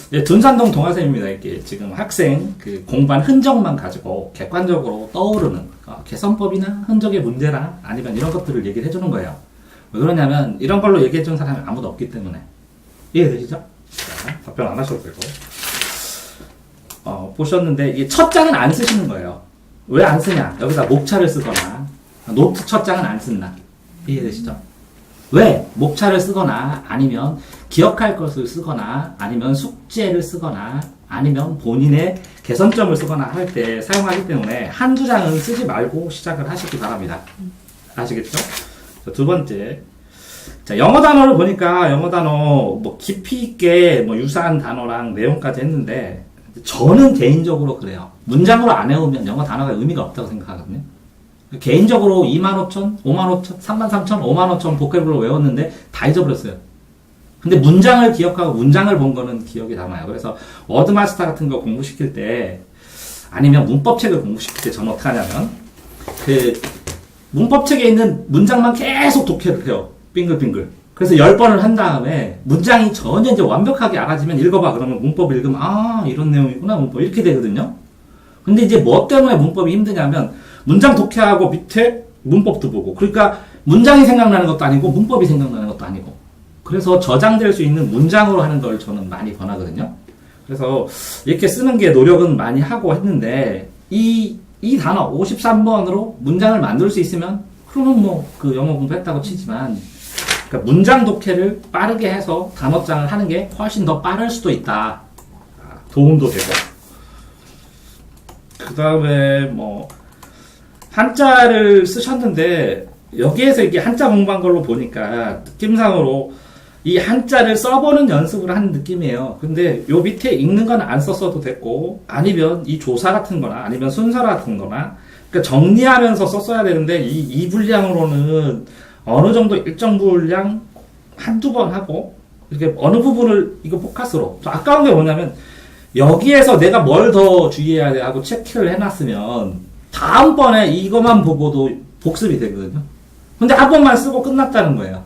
둔산동 동화쌤입니다. 이게 지금 학생 그 공부한 흔적만 가지고 객관적으로 떠오르는 개선법이나 흔적의 문제나 아니면 이런 것들을 얘기를 해주는 거예요. 왜 그러냐면 이런 걸로 얘기해주는 사람이 아무도 없기 때문에. 이해되시죠? 자, 답변 안 하셔도 되고. 보셨는데 이게 첫 장은 안 쓰시는 거예요. 왜 안 쓰냐? 여기다 목차를 쓰거나 노트 첫 장은 안 쓴다. 이해되시죠? 왜? 목차를 쓰거나 아니면 기억할 것을 쓰거나 아니면 숙제를 쓰거나 아니면 본인의 개선점을 쓰거나 할 때 사용하기 때문에 한두 장은 쓰지 말고 시작을 하시기 바랍니다. 아시겠죠? 자, 두 번째. 자, 영어 단어를 보니까 영어 단어 뭐 깊이 있게 뭐 유사한 단어랑 내용까지 했는데 저는 개인적으로 그래요. 문장으로 안 외우면 영어 단어가 의미가 없다고 생각하거든요. 개인적으로 25,000, 55,000, 33,000, 55,000 보컬블로 외웠는데 다 잊어버렸어요. 근데 문장을 기억하고 문장을 본 거는 기억이 남아요. 그래서 워드마스터 같은 거 공부시킬 때 아니면 문법책을 공부시킬 때 저는 어떻게 하냐면 그 문법책에 있는 문장만 계속 독해를 해요. 빙글빙글. 그래서 10번을 한 다음에 문장이 전혀 이제 완벽하게 알아지면 읽어봐. 그러면 문법 읽으면 아 이런 내용이구나 문법 이렇게 되거든요. 근데 이제 뭐 때문에 문법이 힘드냐면 문장 독해하고 밑에 문법도 보고 그러니까 문장이 생각나는 것도 아니고 문법이 생각나는 것도 아니고 그래서 저장될 수 있는 문장으로 하는 걸 저는 많이 권하거든요. 그래서 이렇게 쓰는 게 노력은 많이 하고 했는데 이 단어 53번으로 문장을 만들 수 있으면 그러면 뭐 그 영어 공부했다고 치지만 그러니까 문장 독해를 빠르게 해서 단어장을 하는 게 훨씬 더 빠를 수도 있다. 도움도 되고. 그 다음에 뭐 한자를 쓰셨는데 여기에서 이게 한자 공부한 걸로 보니까 느낌상으로 이 한자를 써보는 연습을 하는 느낌이에요. 근데 요 밑에 읽는 건 안 썼어도 됐고 아니면 이 조사 같은 거나 아니면 순서 같은 거나 그러니까 정리하면서 썼어야 되는데 이 분량으로는 어느 정도 일정 분량 한두 번 하고 이렇게 어느 부분을 이거 포커스로 아까운 게 뭐냐면 여기에서 내가 뭘 더 주의해야 돼 하고 체크를 해놨으면 다음번에 이것만 보고도 복습이 되거든요. 근데 한 번만 쓰고 끝났다는 거예요.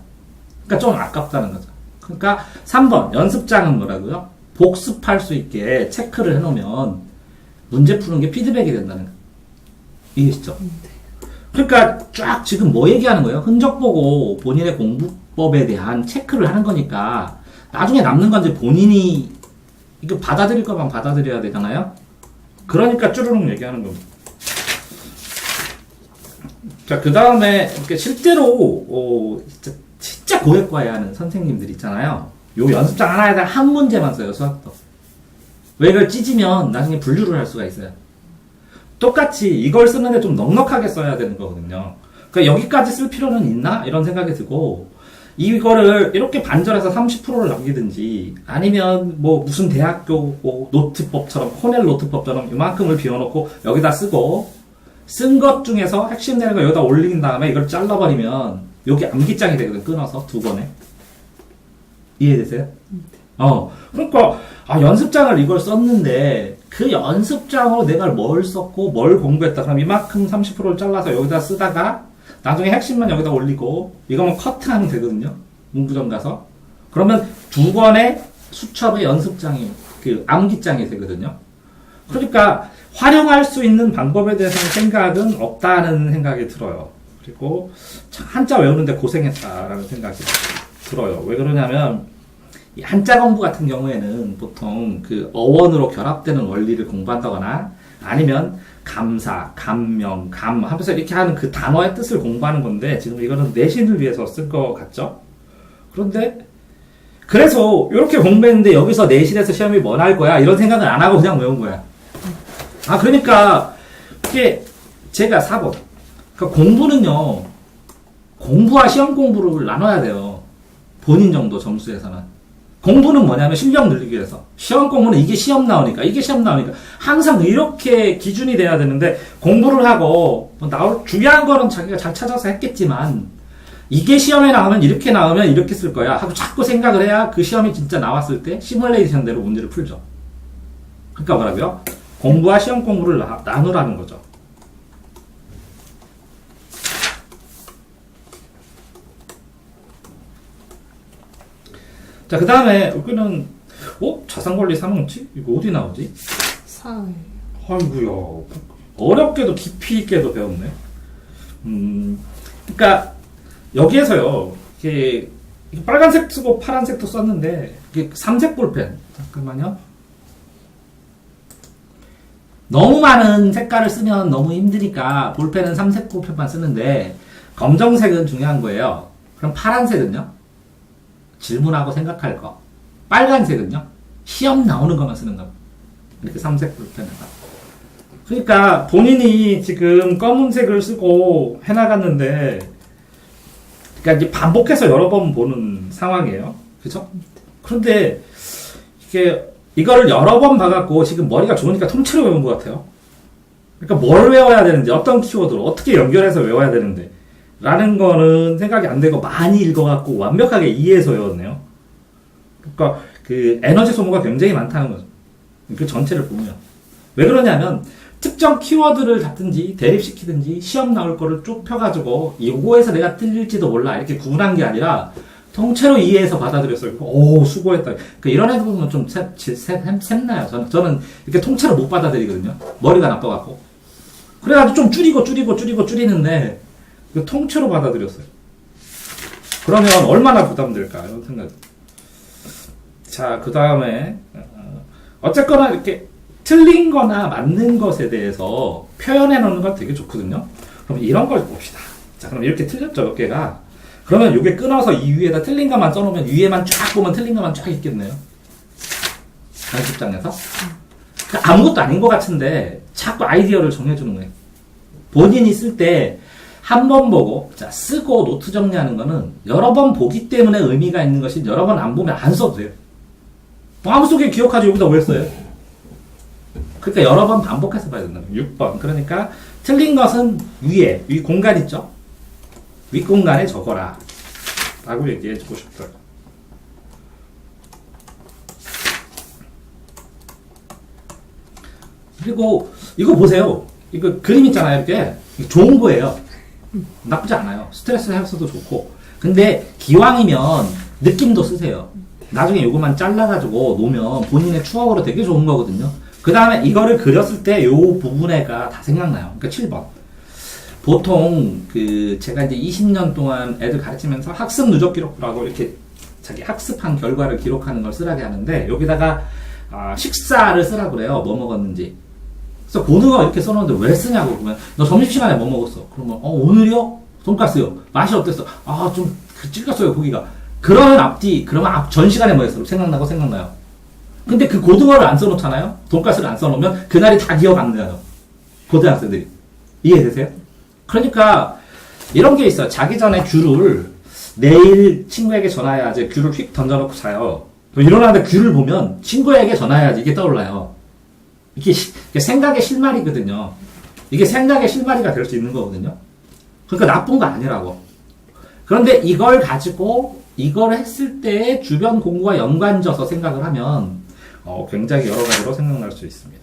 그러니까 좀 아깝다는 거죠. 그러니까 3번 연습장은 뭐라고요? 복습할 수 있게 체크를 해놓으면 문제 푸는 게 피드백이 된다는 거예요. 이해시죠? 그러니까 쫙 지금 뭐 얘기하는 거예요? 흔적 보고 본인의 공부법에 대한 체크를 하는 거니까 나중에 남는 건 이제 본인이 이거 받아들일 거만 받아들여야 되잖아요? 그러니까 쭈루룩 얘기하는 겁니다. 자, 그 다음에 이렇게 실제로 진짜 고액과에 하는 선생님들 있잖아요. 요 연습장 하나에다 한 문제만 써요, 수학도. 왜 이걸 찢으면 나중에 분류를 할 수가 있어요. 똑같이 이걸 쓰는데 좀 넉넉하게 써야 되는 거거든요. 그러니까 여기까지 쓸 필요는 있나? 이런 생각이 들고 이거를 이렇게 반절해서 30%를 남기든지 아니면 뭐 무슨 대학교 뭐 노트법처럼 코넬 노트법처럼 이만큼을 비워놓고 여기다 쓰고 쓴 것 중에서 핵심 되는 거 여기다 올린 다음에 이걸 잘라버리면 여기 암기장이 되거든. 끊어서 두 번에. 이해되세요? 그러니까 연습장을 이걸 썼는데 그 연습장으로 내가 뭘 썼고 뭘 공부했다. 그럼 이만큼 30%를 잘라서 여기다 쓰다가 나중에 핵심만 여기다 올리고 이거만 커트하면 되거든요. 문구점 가서. 그러면 두 번의 수첩의 연습장이 그 암기장이 되거든요. 그러니까 활용할 수 있는 방법에 대해서는 생각은 없다는 생각이 들어요. 그리고 한자 외우는데 고생했다라는 생각이 들어요. 왜 그러냐면 이 한자 공부 같은 경우에는 보통 그 어원으로 결합되는 원리를 공부한다거나 아니면 감사, 감명, 감 하면서 이렇게 하는 그 단어의 뜻을 공부하는 건데 지금 이거는 내신을 위해서 쓸 것 같죠? 그런데 그래서 이렇게 공부했는데 여기서 내신에서 시험이 뭐 나올 거야? 이런 생각을 안 하고 그냥 외운 거야. 그러니까 이게 제가 4번 그러니까 공부는요 공부와 시험 공부를 나눠야 돼요. 본인 정도 점수에서는. 공부는 뭐냐면 실력 늘리기 위해서. 시험 공부는 이게 시험 나오니까 항상 이렇게 기준이 돼야 되는데 공부를 하고 뭐 중요한 거는 자기가 잘 찾아서 했겠지만 이게 시험에 나오면 이렇게 쓸 거야 하고 자꾸 생각을 해야 그 시험이 진짜 나왔을 때 시뮬레이션대로 문제를 풀죠. 그러니까 뭐라고요? 공부와 시험 공부를 나누라는 거죠. 자, 그 다음에 여기는 자산관리 삼형칙? 이거 어디 나오지? 사회. 아이고야. 어렵게도 깊이 있게도 배웠네. 그러니까 여기에서요. 이게 빨간색 쓰고 파란색도 썼는데 이게 삼색 볼펜. 잠깐만요. 너무 많은 색깔을 쓰면 너무 힘드니까 볼펜은 삼색 볼펜만 쓰는데 검정색은 중요한 거예요. 그럼 파란색은요? 질문하고 생각할 거. 빨간색은요? 시험 나오는 것만 쓰는 거. 이렇게 삼색 볼펜에다. 그러니까 본인이 지금 검은색을 쓰고 해나갔는데, 그러니까 이제 반복해서 여러 번 보는 상황이에요. 그죠? 그런데 이거를 여러 번 봐갖고 지금 머리가 좋으니까 통째로 외운 것 같아요. 그러니까 뭘 외워야 되는지, 어떤 키워드를 어떻게 연결해서 외워야 되는데, 라는 거는 생각이 안 되고 많이 읽어갖고 완벽하게 이해해서 외웠네요. 그러니까 그 에너지 소모가 굉장히 많다는 거죠. 그 전체를 보면. 왜 그러냐면, 특정 키워드를 잡든지 대립시키든지 시험 나올 거를 쭉 펴가지고 요거에서 내가 틀릴지도 몰라 이렇게 구분한 게 아니라 통째로 이해해서 받아들였어요. 오 수고했다. 그러니까 이런 애들 보면 좀 샘나요. 저는 이렇게 통째로 못 받아들이거든요. 머리가 나빠갖고. 그래가지고 좀 줄이는데 통째로 받아들였어요. 그러면 얼마나 부담될까 이런 생각. 자, 그 다음에 어쨌거나 이렇게 틀린 거나 맞는 것에 대해서 표현해 놓는 건 되게 좋거든요. 그럼 이런 걸 봅시다. 자, 그럼 이렇게 틀렸죠, 몇 개가. 그러면 요게 끊어서 이 위에다 틀린 것만 써놓으면 위에만 쫙 보면 틀린 것만 쫙 있겠네요. 연습장에서. 그러니까 아무것도 아닌 것 같은데 자꾸 아이디어를 정해주는 거예요. 본인이 쓸 때 한 번 보고, 자, 쓰고 노트 정리하는 거는 여러 번 보기 때문에 의미가 있는 것이 여러 번 안 보면 안 써도 돼요. 마음속에 기억하지 여기다 왜 써요? 그러니까 여러 번 반복해서 봐야 된다. 6번. 그러니까 틀린 것은 위에, 위 공간 있죠? 위 공간에 적어라. 라고 얘기해 주고 싶어요. 그리고 이거 보세요. 이거 그림 있잖아요. 이렇게. 좋은 거예요. 나쁘지 않아요. 스트레스 해소도 좋고. 근데 기왕이면 느낌도 쓰세요. 나중에 이거만 잘라가지고 놓으면 본인의 추억으로 되게 좋은 거거든요. 그 다음에 이거를 그렸을 때 요 부분에가 다 생각나요. 그러니까 7번. 보통 제가 이제 20년 동안 애들 가르치면서 학습 누적 기록부라고 이렇게 자기 학습한 결과를 기록하는 걸 쓰라게 하는데 여기다가 식사를 쓰라고 그래요. 뭐 먹었는지. 그래서 고등어 이렇게 써놓는데 왜 쓰냐고 그러면 너 점심시간에 뭐 먹었어? 그러면 오늘이요? 돈가스요. 맛이 어땠어? 좀 찔겼어요 고기가. 그러면 전 시간에 뭐 했어? 생각나요. 근데 그 고등어를 안 써놓잖아요? 돈가스를 안 써놓으면 그날이 다 기억 안 나요. 고등학생들이. 이해되세요? 그러니까 이런 게 있어요. 자기 전에 귤을 내일 친구에게 전화해야지 귤을 휙 던져놓고 자요. 일어나는데 귤을 보면 친구에게 전화해야지 이게 떠올라요. 이게 생각의 실마리거든요. 이게 생각의 실마리가 될 수 있는 거거든요. 그러니까 나쁜 거 아니라고. 그런데 이걸 가지고 이걸 했을 때 주변 공부와 연관져서 생각을 하면 굉장히 여러 가지로 생각날 수 있습니다.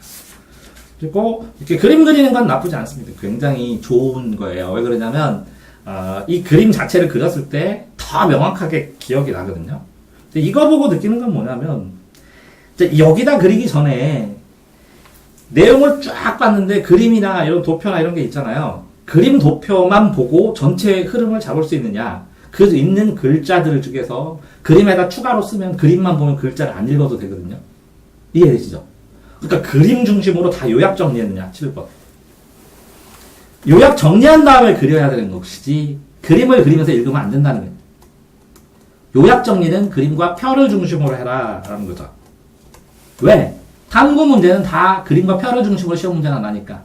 그리고 이렇게 그림 그리는 건 나쁘지 않습니다. 굉장히 좋은 거예요. 왜 그러냐면 이 그림 자체를 그렸을 때 더 명확하게 기억이 나거든요. 근데 이거 보고 느끼는 건 뭐냐면 여기다 그리기 전에 내용을 쫙 봤는데 그림이나 이런 도표나 이런 게 있잖아요. 그림 도표만 보고 전체 흐름을 잡을 수 있느냐. 그 있는 글자들 중에서 그림에다 추가로 쓰면 그림만 보면 글자를 안 읽어도 되거든요. 이해되시죠? 그러니까 그림 중심으로 다 요약 정리했느냐. 7번. 요약 정리한 다음에 그려야 되는 것이지 그림을 그리면서 읽으면 안 된다는 거예요. 요약 정리는 그림과 표를 중심으로 해라 라는 거죠. 왜? 탐구 문제는 다 그림과 표를 중심으로 시험 문제가 나니까.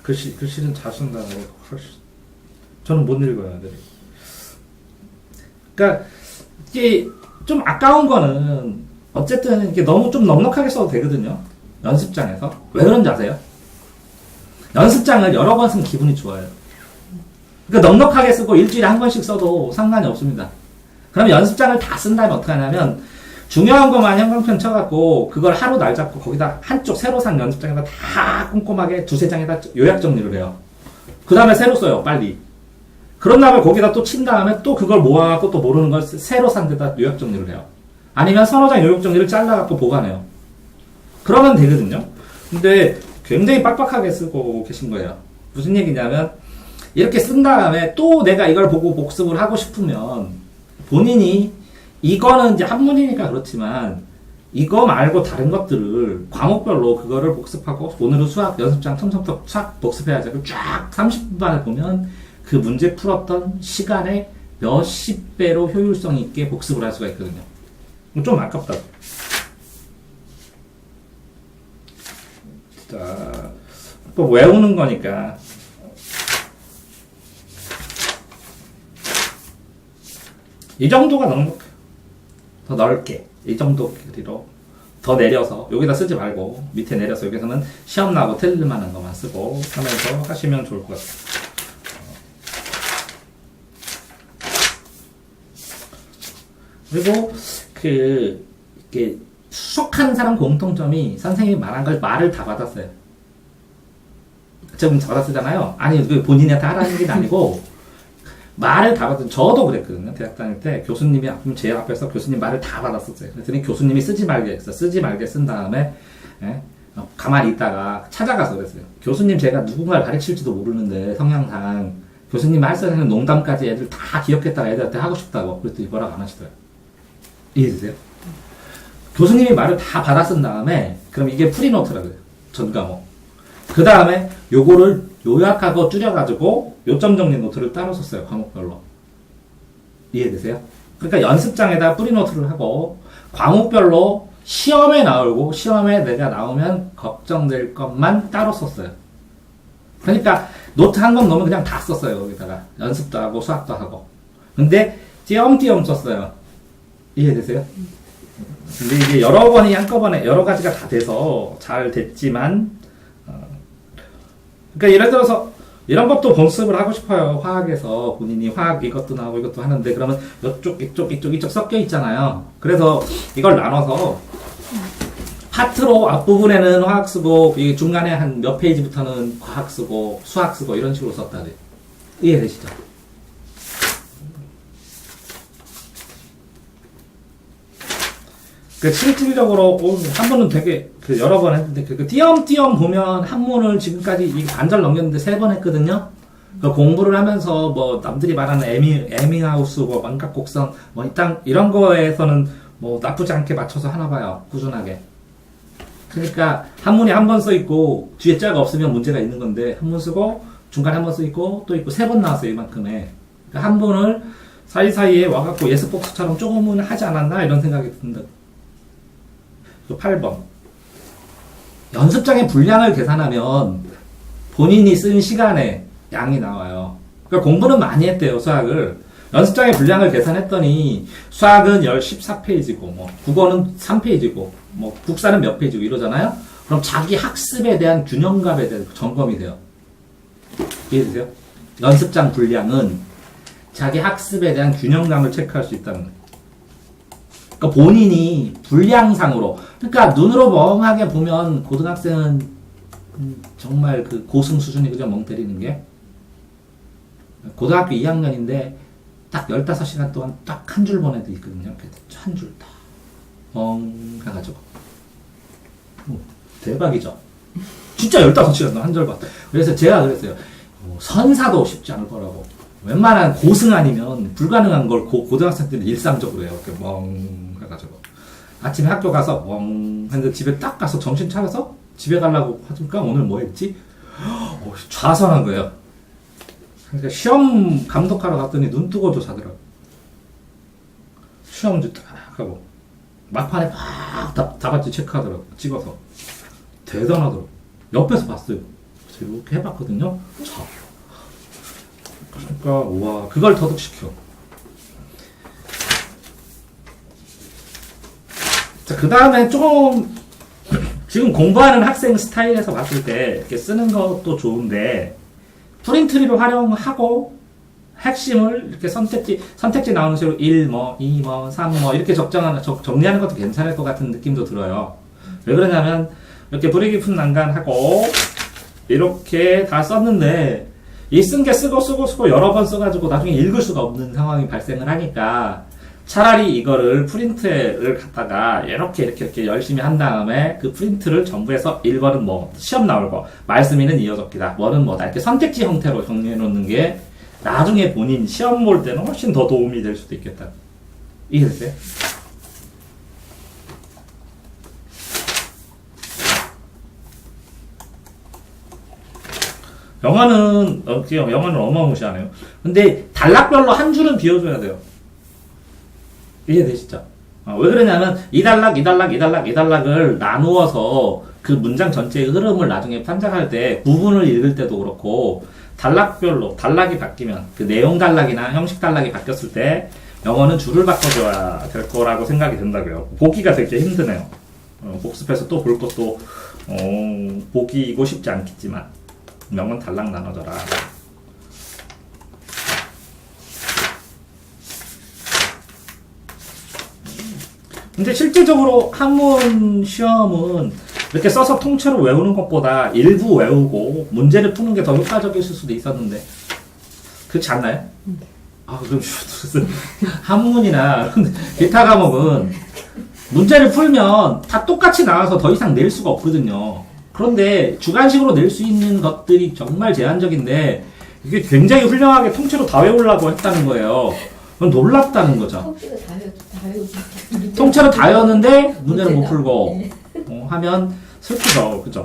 글씨는 잘 쓴다고 저는 못 읽어요. 애들이. 그러니까 이게 좀 아까운 거는 어쨌든 이게 너무 좀 넉넉하게 써도 되거든요. 연습장에서. 왜 그런지 아세요? 연습장을 여러 번 쓰면 기분이 좋아요. 그러니까 넉넉하게 쓰고 일주일에 한 번씩 써도 상관이 없습니다. 그러면 연습장을 다 쓴 다음에 어떻게 하냐면 중요한 것만 형광펜 쳐갖고 그걸 하루 날 잡고 거기다 한쪽 새로 산 연습장에다 다 꼼꼼하게 두세 장에다 요약 정리를 해요. 그 다음에 새로 써요, 빨리. 그런 다음에 거기다 또 친 다음에 또 그걸 모아갖고 또 모르는 걸 새로 산 데다 요약 정리를 해요. 아니면 서너 장 요약 정리를 잘라갖고 보관해요. 그러면 되거든요. 근데 굉장히 빡빡하게 쓰고 계신 거예요. 무슨 얘기냐면, 이렇게 쓴 다음에 또 내가 이걸 보고 복습을 하고 싶으면, 본인이, 이거는 이제 한문이니까 그렇지만, 이거 말고 다른 것들을 과목별로 그거를 복습하고, 오늘은 수학 연습장 첨첨터 수학 복습해야지. 쫙 30분만에 보면 그 문제 풀었던 시간의 몇십 배로 효율성 있게 복습을 할 수가 있거든요. 좀 아깝다. 자, 또 외우는 거니까. 이 정도가 넉넉해요. 더 넓게. 이 정도 길이로. 더 내려서, 여기다 쓰지 말고, 밑에 내려서 여기서는 시험 나고 틀릴 만한 것만 쓰고 하면서 하시면 좋을 것 같아요. 그리고, 이렇게, 수석한 사람 공통점이 선생님이 말한 걸 말을 다 받았어요. 지금 받았잖아요. 아니, 본인한테 하라는 게 아니고, 말을 다 받은, 저도 그랬거든요. 대학 다닐 때 교수님이 제 앞에서 교수님 말을 다 받았었어요. 그랬더니 교수님이 쓰지 말게 했어. 쓰지 말게 쓴 다음에, 예? 가만히 있다가 찾아가서 그랬어요. 교수님 제가 누군가를 가르칠지도 모르는데, 성향상, 교수님 할 수 있는 농담까지 애들 다 기억했다가 애들한테 하고 싶다고. 그랬더니 뭐라고 안 하시더라고요. 이해되세요? 교수님이 말을 다 받아 쓴 다음에, 그럼 이게 프리노트라고요. 전 과목. 그 다음에 요거를 요약하고 줄여가지고 요점 정리 노트를 따로 썼어요. 과목별로. 이해되세요? 그러니까 연습장에다 프리노트를 하고 과목별로 시험에 나오고 시험에 내가 나오면 걱정될 것만 따로 썼어요. 그러니까 노트 한 권 넣으면 그냥 다 썼어요. 거기다가 연습도 하고 수학도 하고. 근데 띄엄띄엄 썼어요. 이해되세요? 근데 이게 여러 번이 한꺼번에 여러 가지가 다 돼서 잘 됐지만, 그러니까 예를 들어서 이런 것도 복습을 하고 싶어요. 화학에서 본인이 화학 이것도 나오고 이것도 하는데 그러면 이쪽 섞여 있잖아요. 그래서 이걸 나눠서 파트로 앞부분에는 화학 쓰고 이 중간에 한 몇 페이지부터는 과학 쓰고 수학 쓰고 이런 식으로 썼다 그래요. 이해되시죠? 실질적으로 한문은 되게 여러 번 했는데 띄엄띄엄 보면 한문을 지금까지 이 반절 넘겼는데 3번 했거든요. 공부를 하면서 뭐 남들이 말하는 에밍하우스 뭐 완각곡선 뭐 일단 이런 거에서는 뭐 나쁘지 않게 맞춰서 하나 봐요. 꾸준하게. 그러니까 한문이 한 번 써 있고 뒤에 자가 없으면 문제가 있는 건데 한 번 쓰고 중간에 한 번 써 있고 또 있고 3번 나왔어요. 이만큼에. 그러니까 한 번을 사이사이에 와갖고 예습복수처럼 조금은 하지 않았나 이런 생각이 든다. 8번. 연습장의 분량을 계산하면 본인이 쓴 시간의 양이 나와요. 그러니까 공부는 많이 했대요, 수학을. 연습장의 분량을 계산했더니 수학은 14페이지고, 뭐, 국어는 3페이지고, 뭐, 국사는 몇 페이지고 이러잖아요? 그럼 자기 학습에 대한 균형감에 대한 점검이 돼요. 이해되세요? 연습장 분량은 자기 학습에 대한 균형감을 체크할 수 있다는 거예요. 그러니까 본인이 분량상으로, 그러니까 눈으로 멍하게 보면 고등학생은 정말 그 고승 수준이 그저 멍 때리는 게 고등학교 2학년인데 딱 15시간 동안 딱 한 줄 본 애도 있거든요. 한 줄 다 멍 해가지고 대박이죠. 진짜 15시간 동안 한 줄 봤다. 그래서 제가 그랬어요. 선사도 쉽지 않을 거라고. 웬만한 고승 아니면 불가능한 걸 고등학생들은 일상적으로 해요. 이렇게 멍 해가지고. 아침에 학교 가서 멍 했는데 집에 딱 가서 정신 차려서 집에 가려고 하니까 오늘 뭐 했지? 좌선한 거예요. 그러니까 시험 감독하러 갔더니 눈 뜨고도 자더라고. 시험지 딱 하고 막판에 막 답안지 체크하더라고. 찍어서. 대단하더라고. 옆에서 봤어요. 제가 이렇게 해봤거든요. 자. 그러니까 와 그걸 터득시켜. 자, 그 다음에 좀 지금 공부하는 학생 스타일에서 봤을 때 이렇게 쓰는 것도 좋은데 프린트리를 활용하고 핵심을 이렇게 선택지 나오는 식으로 1, 뭐, 2, 뭐, 3, 뭐 이렇게 정리하는 것도 괜찮을 것 같은 느낌도 들어요. 왜 그러냐면 이렇게 불이 깊은 난간하고 이렇게 다 썼는데 이 쓴 게 쓰고 여러 번 써가지고 나중에 읽을 수가 없는 상황이 발생을 하니까 차라리 이거를 프린트를 갖다가 이렇게 열심히 한 다음에 그 프린트를 전부 해서 1번은 뭐 시험 나올 거, 말씀이는 이어적기다, 뭐는 뭐다 이렇게 선택지 형태로 정리해 놓는 게 나중에 본인 시험 볼 때는 훨씬 더 도움이 될 수도 있겠다. 이해되세요? 영어는 어마무시하네요. 근데 단락별로 한 줄은 비워줘야 돼요. 이해되시죠? 왜 그러냐면 이 단락을 나누어서 그 문장 전체의 흐름을 나중에 판단할 때 구분을 읽을 때도 그렇고 단락별로 단락이 바뀌면 그 내용 단락이나 형식 단락이 바뀌었을 때 영어는 줄을 바꿔줘야 될 거라고 생각이 든다고요. 보기가 되게 힘드네요. 복습해서 또 볼 것도 보기고 쉽지 않겠지만 영어는 단락 나눠져라. 근데 실질적으로 한문 시험은 이렇게 써서 통째로 외우는 것보다 일부 외우고 문제를 푸는 게 더 효과적일 수도 있었는데 그렇지 않나요? 그럼 한문이나 기타 과목은 문제를 풀면 다 똑같이 나와서 더 이상 낼 수가 없거든요. 그런데 주관식으로 낼 수 있는 것들이 정말 제한적인데 이게 굉장히 훌륭하게 통째로 다 외우려고 했다는 거예요. 그건 놀랍다는 거죠. 통째로 다 외웠는데 문제를 못 풀고 하면 슬프죠. 그죠?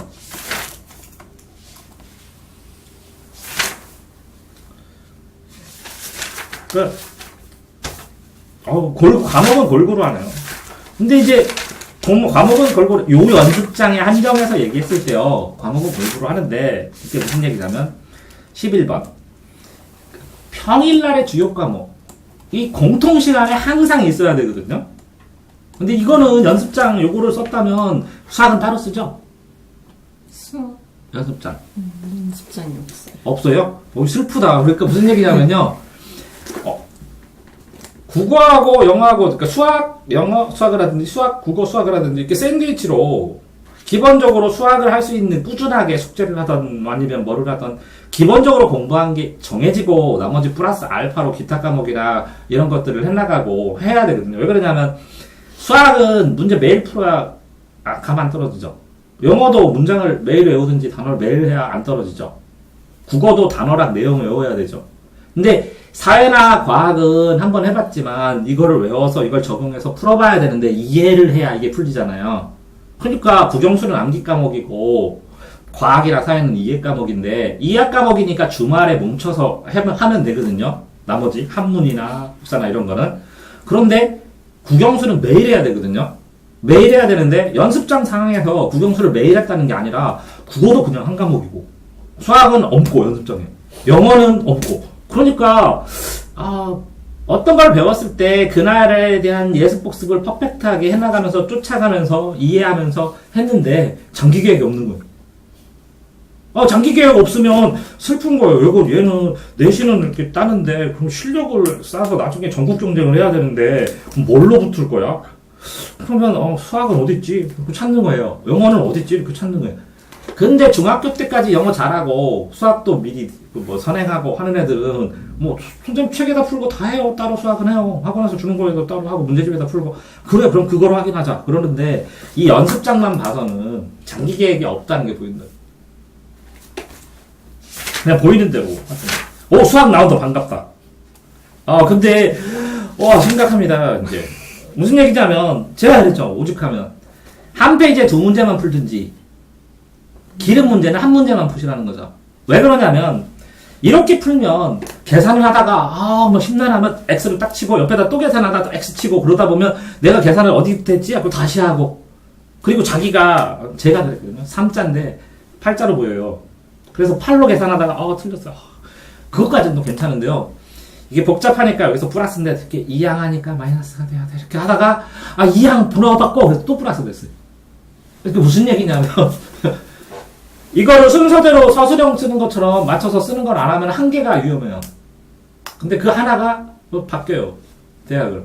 과목은 골고루 하네요. 근데 이제 과목은 골고루, 요 연습장에 한정해서 얘기했을 때요, 과목은 골고루 하는데, 이게 무슨 얘기냐면, 11번. 평일날의 주요 과목. 이 공통시간에 항상 있어야 되거든요? 근데 이거는 연습장 요거를 썼다면, 수학은 따로 쓰죠? 수학? 연습장. 연습장이 없어요. 없어요? 슬프다. 그러니까 무슨 얘기냐면요, 국어하고 영어하고, 그러니까 수학을 하든지 국어 수학을 하든지 이렇게 샌드위치로 기본적으로 수학을 할 수 있는 꾸준하게 숙제를 하던 아니면 뭐를 하던 기본적으로 공부한 게 정해지고 나머지 플러스 알파로 기타 과목이나 이런 것들을 해나가고 해야 되거든요. 왜 그러냐면 수학은 문제 매일 풀어야 감 안 떨어지죠. 영어도 문장을 매일 외우든지 단어를 매일 해야 안 떨어지죠. 국어도 단어랑 내용 외워야 되죠. 근데 사회나 과학은 한번 해봤지만 이거를 외워서 이걸 적용해서 풀어봐야 되는데 이해를 해야 이게 풀리잖아요. 그러니까 국영수는 암기 과목이고 과학이나 사회는 이해 과목인데 이해 과목이니까 주말에 뭉쳐서 하면 되거든요. 나머지 한문이나 국사나 이런 거는. 그런데 국영수는 매일 해야 되거든요. 매일 해야 되는데 연습장 상황에서 국영수를 매일 했다는 게 아니라 국어도 그냥 한 과목이고 수학은 없고 연습장에 영어는 없고 그러니까 어떤 걸 배웠을 때 그날에 대한 예습 복습을 퍼펙트하게 해나가면서 쫓아가면서 이해하면서 했는데 장기 계획이 없는 거예요. 장기 계획 없으면 슬픈 거예요. 이거 얘는 내신은 이렇게 따는데 그럼 실력을 쌓아서 나중에 전국 경쟁을 해야 되는데 그럼 뭘로 붙을 거야? 그러면 수학은 어딨지? 이렇게 찾는 거예요. 영어는 어딨지? 이렇게 찾는 거예요. 근데 중학교 때까지 영어 잘하고 수학도 미리 뭐 선행하고 하는 애들은 뭐 선생님 책에다 풀고 다 해요. 따로 수학은 해요. 학원에서 주는 거에도 따로 하고 문제집에다 풀고 그래 그럼 그거로 확인하자. 그러는데 이 연습장만 봐서는 장기 계획이 없다는 게 보인다. 그냥 보이는 대로 수학 나온다 반갑다. 근데 심각합니다. 이제 무슨 얘기냐면 제가 그랬죠. 오죽하면 한 페이지에 2문제만 풀든지 기름 문제는 한 문제만 푸시라는 거죠. 왜 그러냐면 이렇게 풀면 계산을 하다가 뭐 심란하면 X를 딱 치고 옆에다 또 계산하다가 또 X 치고 그러다 보면 내가 계산을 어디부터 했지? 하고 다시 하고 그리고 제가 그랬거든요. 3자인데 8자로 보여요. 그래서 8로 계산하다가 틀렸어요. 그것까지는 또 괜찮은데요. 이게 복잡하니까 여기서 플러스인데 이렇게 2항 하니까 마이너스가 돼야 돼. 이렇게 하다가 2항 분화받고 그래서 또 플러스 됐어요. 이게 무슨 얘기냐면 이거를 순서대로 서술형 쓰는 것처럼 맞춰서 쓰는 걸 안 하면 한계가 위험해요. 근데 그 하나가 바뀌어요. 대학을.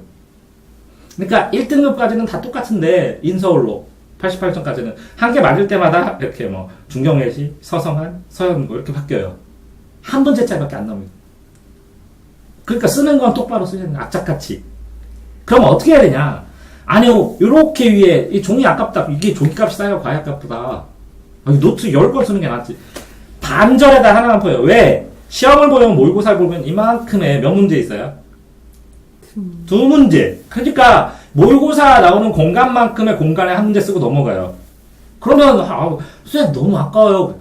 그러니까 1등급까지는 다 똑같은데 인서울로 88점까지는 한 개 맞을 때마다 이렇게 뭐 중경외시, 서성한, 서현고 이렇게 바뀌어요. 한 문제짜리밖에 안 나옵니다. 그러니까 쓰는 건 똑바로 쓰는 악착같이. 그럼 어떻게 해야 되냐? 아니요, 요렇게 위에, 이 종이 아깝다. 이게 종이값이 싸요, 과학값보다. 노트 10권 쓰는 게 낫지. 반절에다 하나만 보여. 왜? 시험을 보면 모의고사를 보면 이만큼의 몇 문제 있어요? 두 문제. 그러니까 모의고사 나오는 공간만큼의 공간에 한 문제 쓰고 넘어가요. 그러면 선생님 너무 아까워요.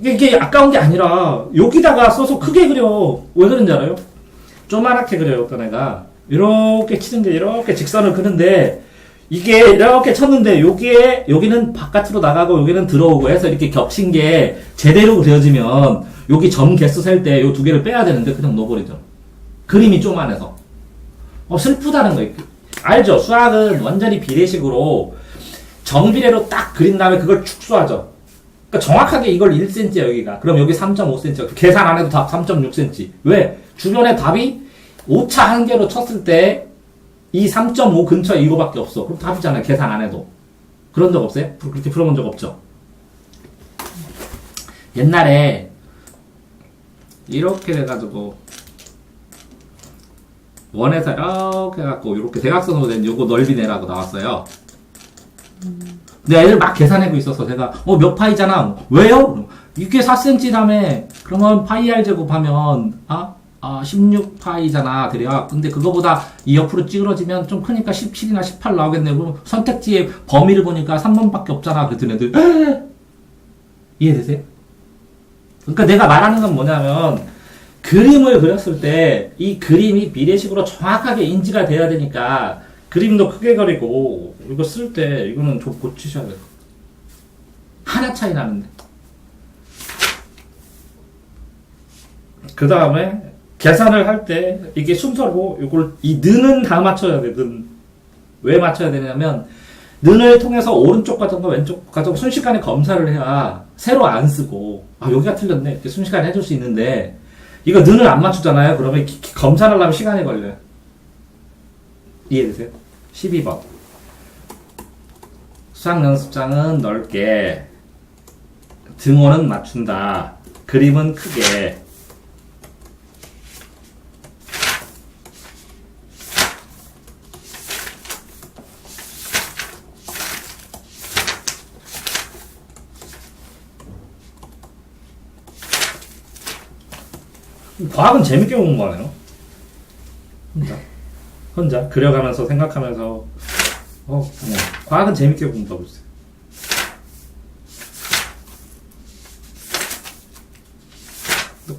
이게 아까운 게 아니라 여기다가 써서 크게 그려. 왜 그런지 알아요? 조그맣게 그려요. 어떤 애가 이렇게 치는데 이렇게 직선을 그는데 이게 이렇게 쳤는데 여기는 바깥으로 나가고 여기는 들어오고 해서 이렇게 겹친 게 제대로 그려지면 여기 점 개수 셀 때 요 두 개를 빼야 되는데 그냥 넣어버리죠. 그림이 쪼만해서. 슬프다는 거예요. 알죠? 수학은 완전히 비례식으로 정비례로 딱 그린 다음에 그걸 축소하죠. 그러니까 정확하게 이걸 1cm야 여기가. 그럼 여기 3.5cm야. 계산 안 해도 답 3.6cm. 왜? 주변에 답이 오차 한 개로 쳤을 때 이 3.5 근처에 이거밖에 없어. 그럼 답이잖아요. 계산 안 해도. 그런 적 없어요? 그렇게 풀어본 적 없죠? 옛날에 이렇게 돼가지고 원에서 이렇게 해갖고 이렇게 대각선으로 된 요거 넓이 내라고 나왔어요. 근데 애들 막 계산하고 있어서 제가 몇 파이잖아. 왜요? 이게 4cm라며. 그러면 파이 r 제곱하면 16파이잖아. 그래요. 근데 그거보다 이 옆으로 찌그러지면 좀 크니까 17이나 18 나오겠네. 그럼 선택지의 범위를 보니까 3번밖에 없잖아. 그랬더니 애들 이해되세요? 그러니까 내가 말하는 건 뭐냐면 그림을 그렸을 때 이 그림이 비례식으로 정확하게 인지가 돼야 되니까 그림도 크게 그리고 이거 쓸 때 이거는 좀 고치셔야 돼요. 하나 차이 나는데. 그 다음에 계산을 할 때 이게 순서로 이걸 이 는은 다 맞춰야 돼. 는. 왜 맞춰야 되냐면 는을 통해서 오른쪽 과정과 왼쪽 과정 순식간에 검사를 해야 새로 안 쓰고 여기가 틀렸네 이렇게 순식간에 해줄 수 있는데 이거 는을 안 맞추잖아요. 그러면 검사를 하려면 시간이 걸려요. 이해되세요? 12번 수학 연습장은 넓게 등호는 맞춘다. 그림은 크게. 과학은 재밌게 공부하네요. 혼자 그려가면서 생각하면서 과학은 재밌게 공부하고 있어요.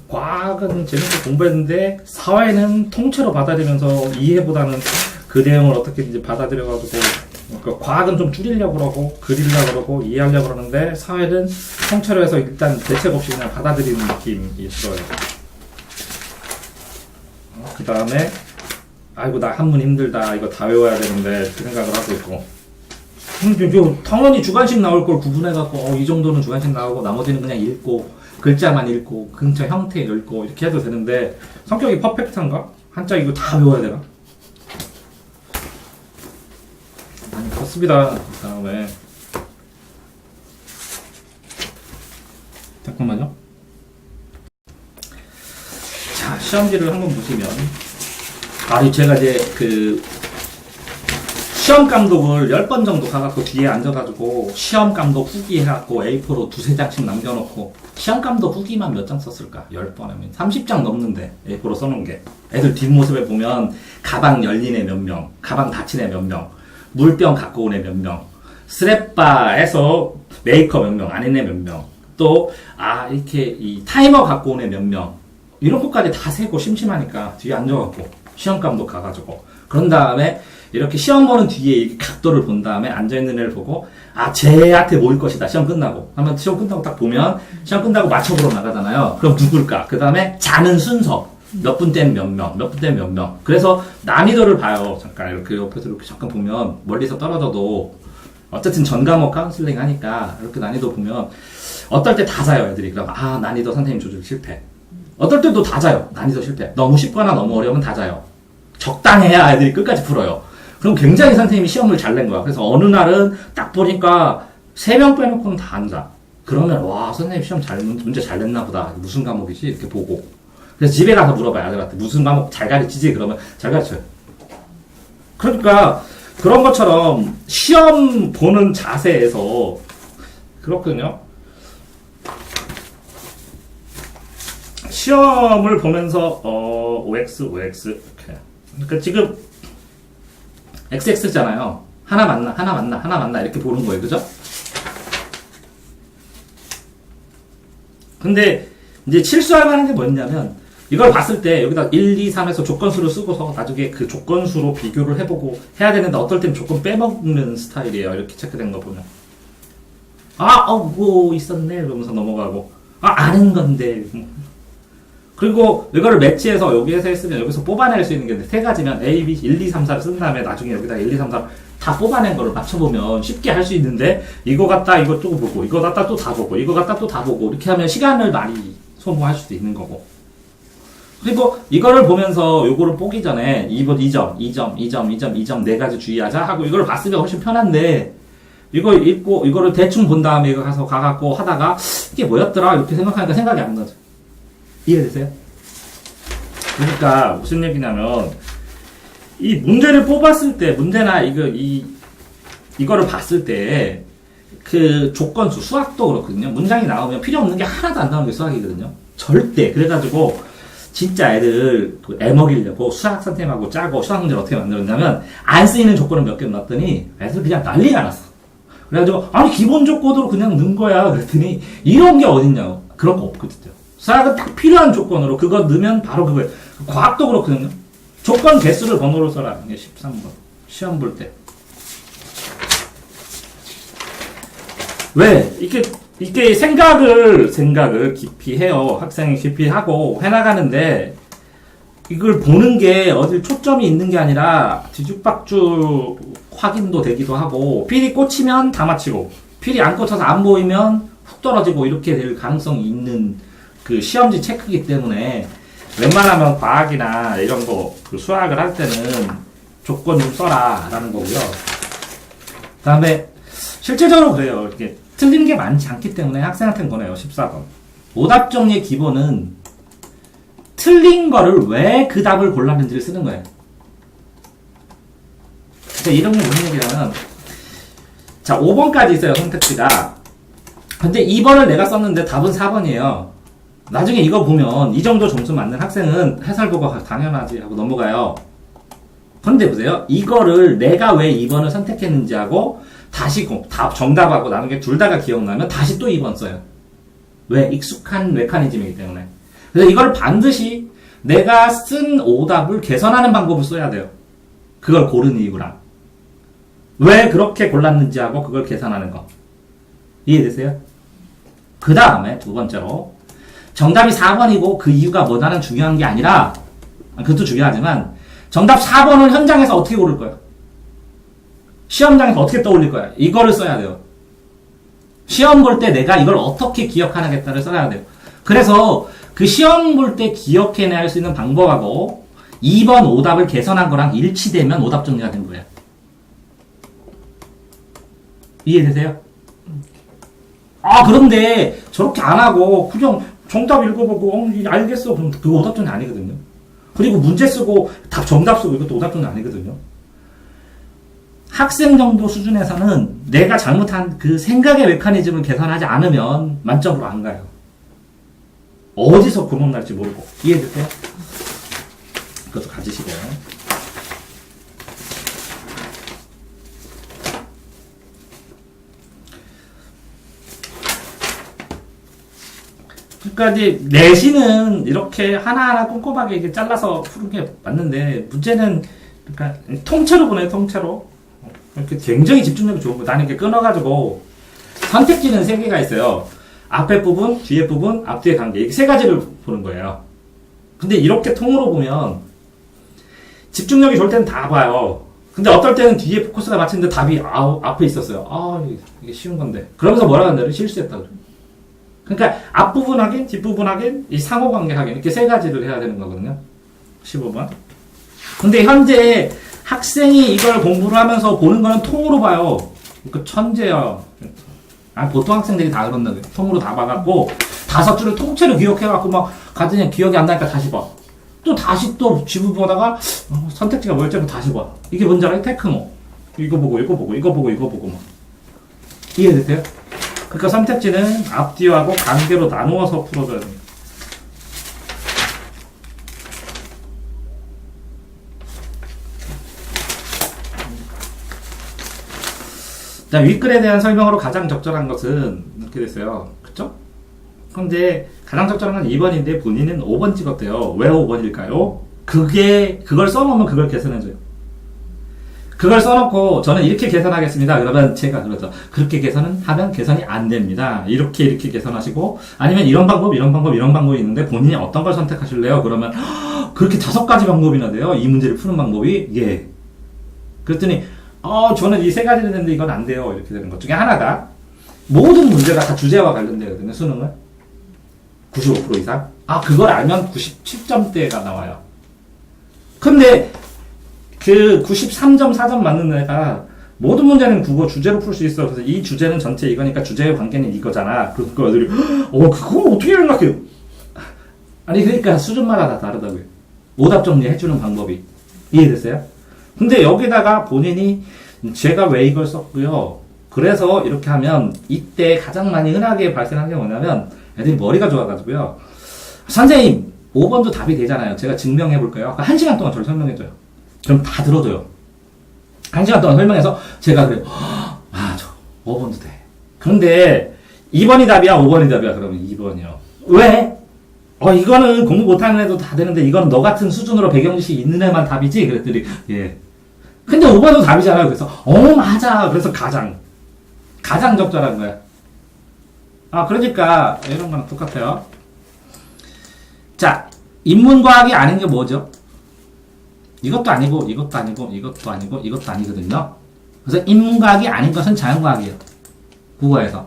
과학은 재밌게 공부했는데 사회는 통째로 받아들이면서 이해보다는 그 내용을 어떻게든지 받아들여가지고 그러니까 과학은 좀 줄이려고 그러고 그리려고 그러고 이해하려고 그러는데 사회는 통째로 해서 일단 대책 없이 그냥 받아들이는 느낌이 들어요. 그 다음에 아이고 나 한문 힘들다 이거 다 외워야 되는데 그 생각을 하고 있고 당연히 주관식 나올 걸 구분해갖고 이 정도는 주관식 나오고 나머지는 그냥 읽고 글자만 읽고 근처 형태 읽고 이렇게 해도 되는데 성격이 퍼펙트한가? 한자 이거 다 외워야 되나? 아니 그렇습니다. 그 다음에 잠깐만요. 자, 시험지를 한번 보시면 제가 이제 그 시험 감독을 10번 정도 가갖고 뒤에 앉아가지고 시험 감독 후기 해갖고 A4로 두세 장씩 남겨놓고 시험 감독 후기만 몇 장 썼을까? 10번 하면 30장 넘는데 A4로 써놓은 게 애들 뒷모습에 보면 가방 열린 애 몇 명, 가방 닫힌 애 몇 명, 물병 갖고 온 애 몇 명, 스랩바에서 메이커 몇 명, 아닌 애 몇 명, 또 이렇게 이 타이머 갖고 온 애 몇 명 이런 것까지 다 세고 심심하니까 뒤에 앉아갖고 시험 감독 가가지고 그런 다음에 이렇게 시험 보는 뒤에 이 각도를 본 다음에 앉아있는 애를 보고 쟤한테 모일 것이다 시험 끝나고 하면 시험 끝나고 딱 보면 시험 끝나고 맞춰보러 나가잖아요. 그럼 누굴까? 그 다음에 자는 순서 몇 분 때는 몇 명, 몇 분 때는 몇 명. 그래서 난이도를 봐요. 잠깐 이렇게 옆에서 이렇게 잠깐 보면 멀리서 떨어져도 어쨌든 전 과목 카운슬링 하니까 이렇게 난이도 보면 어떨 때 다 자요 애들이. 그럼 난이도 선생님 조절 실패. 어떨 때도 다 자요. 난이도 실패. 너무 쉽거나 너무 어려우면 다 자요. 적당해야 애들이 끝까지 풀어요. 그럼 굉장히 선생님이 시험을 잘 낸 거야. 그래서 어느 날은 딱 보니까 3명 빼놓고는 다 앉아. 그러면 와 선생님 시험 문제 잘 냈나 보다. 무슨 과목이지? 이렇게 보고. 그래서 집에 가서 물어봐요. 아들한테 무슨 과목 잘 가르치지? 그러면 잘 가르쳐요. 그러니까 그런 것처럼 시험 보는 자세에서 그렇거든요. 시험을 보면서 OX 이렇게. 그러니까 지금 XX잖아요. 하나 맞나 이렇게 보는 거예요. 그죠? 근데 이제 실수할 만한 게 뭐냐면 이걸 봤을 때 여기다 1, 2, 3에서 조건수를 쓰고서 나중에 그 조건수로 비교를 해보고 해야 되는데 어떨 때는 조건 빼먹는 스타일이에요. 이렇게 체크된 거 보면. 뭐 있었네. 이러면서 넘어가고. 아는 건데. 그리고 이거를 매치해서 여기에서 했으면 여기서 뽑아낼 수 있는 게 세 가지면 A, B, 1, 2, 3, 4를 쓴 다음에 나중에 여기다 1, 2, 3, 4 다 뽑아낸 거를 맞춰보면 쉽게 할 수 있는데 이거 갖다 이거 또 보고 이거 갖다 또 다 보고 이거 갖다 또 다 보고 이렇게 하면 시간을 많이 소모할 수도 있는 거고. 그리고 이거를 보면서 요거를 보기 전에 2점 네 가지 주의하자 하고 이걸 봤으면 훨씬 편한데 이거 읽고 이거를 대충 본 다음에 이거 가갖고 하다가 이게 뭐였더라 이렇게 생각하니까 생각이 안 나죠. 이해되세요? 그러니까 무슨 얘기냐면 이 문제를 뽑았을 때 문제나 이거를 봤을 때 그 조건수 수학도 그렇거든요. 문장이 나오면 필요 없는 게 하나도 안 나오는 게 수학이거든요. 절대. 그래가지고 진짜 애들 애 먹이려고 수학 선생님하고 짜고 수학 문제를 어떻게 만들었냐면 안 쓰이는 조건을 몇 개 넣었더니 애들 그냥 난리가 났어. 그래가지고 아니 기본 조건으로 그냥 넣은 거야. 그랬더니 이런 게 어딨냐고. 그런 거 없거든요. 수학은 딱 필요한 조건으로 그거 넣으면 바로 그거예요. 과학도 그렇거든요. 조건 개수를 번호로 써라. 이게 13번. 시험 볼 때. 왜? 이게 생각을 깊이 해요. 학생이 깊이 하고 해나가는데, 이걸 보는 게 어딜 초점이 있는 게 아니라, 뒤죽박죽 확인도 되기도 하고, 필이 꽂히면 다 맞히고, 필이 안 꽂혀서 안 보이면 훅 떨어지고, 이렇게 될 가능성이 있는 그 시험지 체크이기 때문에, 웬만하면 과학이나 이런 거, 그 수학을 할 때는 조건 좀 써라, 라는 거고요. 그 다음에, 실제적으로 그래요. 이렇게 틀린 게 많지 않기 때문에 학생한테는 거네요. 14번. 오답 정리의 기본은 틀린 거를 왜 그 답을 골랐는지를 쓰는 거예요. 그러니까 이런 게 무슨 얘기냐면, 자, 5번까지 있어요. 선택지가. 근데 2번을 내가 썼는데 답은 4번이에요. 나중에 이거 보면 이 정도 점수 맞는 학생은 해설 보고 당연하지 하고 넘어가요. 근데 보세요. 이거를 내가 왜 2번을 선택했는지 하고 다시 정답하고 나중에 둘 다가 기억나면 다시 또 2번 써요. 왜? 익숙한 메커니즘이기 때문에. 그래서 이걸 반드시 내가 쓴 오답을 개선하는 방법을 써야 돼요. 그걸 고른 이유랑. 왜 그렇게 골랐는지 하고 그걸 계산하는 거. 이해되세요? 그 다음에 두 번째로 정답이 4번이고 그 이유가 뭐냐는 중요한 게 아니라, 그것도 중요하지만 정답 4번을 현장에서 어떻게 고를 거야? 시험장에서 어떻게 떠올릴 거야? 이거를 써야 돼요. 시험 볼 때 내가 이걸 어떻게 기억하겠다를 써야 돼요. 그래서 그 시험 볼 때 기억해낼 수 있는 방법하고 2번 오답을 개선한 거랑 일치되면 오답 정리가 된 거예요. 이해되세요? 그런데 저렇게 안 하고 그냥 정답 읽어보고 알겠어. 그럼 그거 오답 정리 아니거든요. 그리고 문제 쓰고 정답 쓰고 이것도 오답 정리 아니거든요. 학생 정도 수준에서는 내가 잘못한 그 생각의 메커니즘을 개선하지 않으면 만점으로 안 가요. 어디서 구멍 날지 모르고. 이해되세요? 그것도 가지시고. 그러니까 이제 내신은 이렇게 하나하나 꼼꼼하게 이렇게 잘라서 푸는 게 맞는데, 문제는 그러니까 통째로 보내요. 통째로. 이렇게 굉장히 집중력이 좋은 거. 나는 이렇게 끊어가지고 선택지는 3개가 있어요. 앞에 부분, 뒤에 부분, 앞뒤의 관계. 이렇게 3가지를 보는 거예요. 근데 이렇게 통으로 보면 집중력이 좋을 때는 다 봐요. 근데 어떨 때는 뒤에 포커스가 맞추는데 답이 앞에 있었어요. 이게 쉬운 건데. 그러면서 뭐라 한다고? 실수했다 그래요. 그러니까 앞부분 확인, 뒷부분 확인, 이 상호관계 확인. 이렇게 3가지를 해야 되는 거거든요. 15번. 근데 현재 학생이 이걸 공부를 하면서 보는 거는 통으로 봐요. 그 천재야. 아, 보통 학생들이 다 그런다. 통으로 다 봐갖고, 5줄을 통째로 기억해갖고, 막, 가더니 기억이 안 나니까 다시 봐. 또 다시 또 지부 보다가, 선택지가 뭐였지? 다시 봐. 이게 뭔지 알아요? 테크노. 이거 보고, 이거 보고, 이거 보고, 이거 보고, 막. 이해되세요? 그러니까 선택지는 앞뒤하고 관계로 나누어서 풀어줘야 돼요. 자, 윗글에 대한 설명으로 가장 적절한 것은 이렇게 됐어요. 그쵸? 그런데 가장 적절한 건 2번인데 본인은 5번 찍었대요. 왜 5번일까요? 그걸 써놓으면 그걸 계산해줘요. 그걸 써놓고 저는 이렇게 계산하겠습니다. 그러면 제가 그러죠. 그렇게 하면 계산이 안 됩니다. 이렇게 계산하시고 아니면 이런 방법이 있는데 본인이 어떤 걸 선택하실래요? 그러면 그렇게 5가지 방법이나 돼요. 이 문제를 푸는 방법이. 예. 그랬더니 저는 이 3가지를 했는데 이건 안 돼요. 이렇게 되는 것 중에 하나가 모든 문제가 다 주제와 관련되거든요. 수능은 95% 이상. 그걸 알면 97점대가 나와요. 근데 그 93.4점 맞는 애가 모든 문제는 국어 주제로 풀 수 있어. 그래서 이 주제는 전체 이거니까 주제의 관계는 이거잖아. 그러니까 애들이 그거 어떻게 생각해요? 아니 그러니까 수준마다 다 다르다고요. 오답 정리해주는 방법이. 이해됐어요? 근데 여기다가 본인이 제가 왜 이걸 썼고요. 그래서 이렇게 하면 이때 가장 많이 흔하게 발생하는 게 뭐냐면 애들이 머리가 좋아가지고요. 선생님 5번도 답이 되잖아요. 제가 증명해볼까요? 1시간 동안 저를 설명해줘요. 그럼 다 들어줘요. 1시간 동안 설명해서 제가 그래요. 저 5번도 돼. 그런데 2번이 답이야? 5번이 답이야? 그러면 2번이요. 왜? 이거는 공부 못하는 애도 다 되는데 이거는 너 같은 수준으로 배경지식 있는 애만 답이지? 그랬더니 예. 근데 5번도 답이잖아요. 그래서 맞아. 그래서 가장 적절한 거야. 그러니까 이런 거랑 똑같아요. 자, 인문과학이 아닌 게 뭐죠? 이것도 아니고 이것도 아니고 이것도 아니고 이것도 아니거든요. 그래서 인문과학이 아닌 것은 자연과학이에요. 국어에서.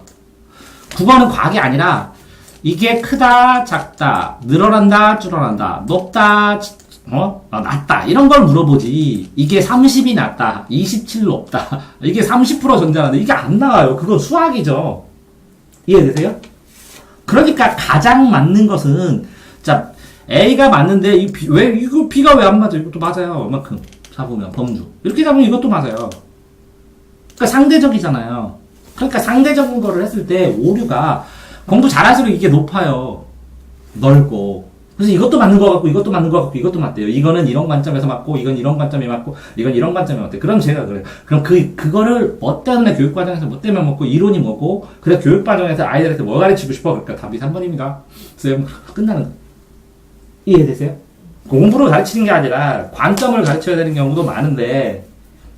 국어는 과학이 아니라 이게 크다, 작다, 늘어난다, 줄어난다, 높다, 낮다 이런 걸 물어보지. 이게 30이 낮다, 27 높다, 이게 30% 전자난다 이게 안 나와요. 그건 수학이죠. 이해되세요? 그러니까 가장 맞는 것은 자 A가 맞는데 이거 B가 왜 안 맞아? 이것도 맞아요. 얼마큼 잡으면 범주 이렇게 잡으면 이것도 맞아요. 그러니까 상대적이잖아요. 그러니까 상대적인 거를 했을 때 오류가 공부 잘할수록 이게 높아요. 넓고. 그래서 이것도 맞는 거 같고 이것도 맞는 거 같고 이것도 맞대요. 이거는 이런 관점에서 맞고 이건 이런 관점이 맞고 이건 이런 관점이 맞대. 그럼 제가 그래요. 그럼 그거를 뭐 때문에 교육과정에서 뭐 때문에 먹고 이론이 뭐고 그래 교육과정에서 아이들한테 뭐 가르치고 싶어? 그러니까 답이 3번입니다. 쌤 끝나는 거. 이해되세요? 공부를 가르치는 게 아니라 관점을 가르쳐야 되는 경우도 많은데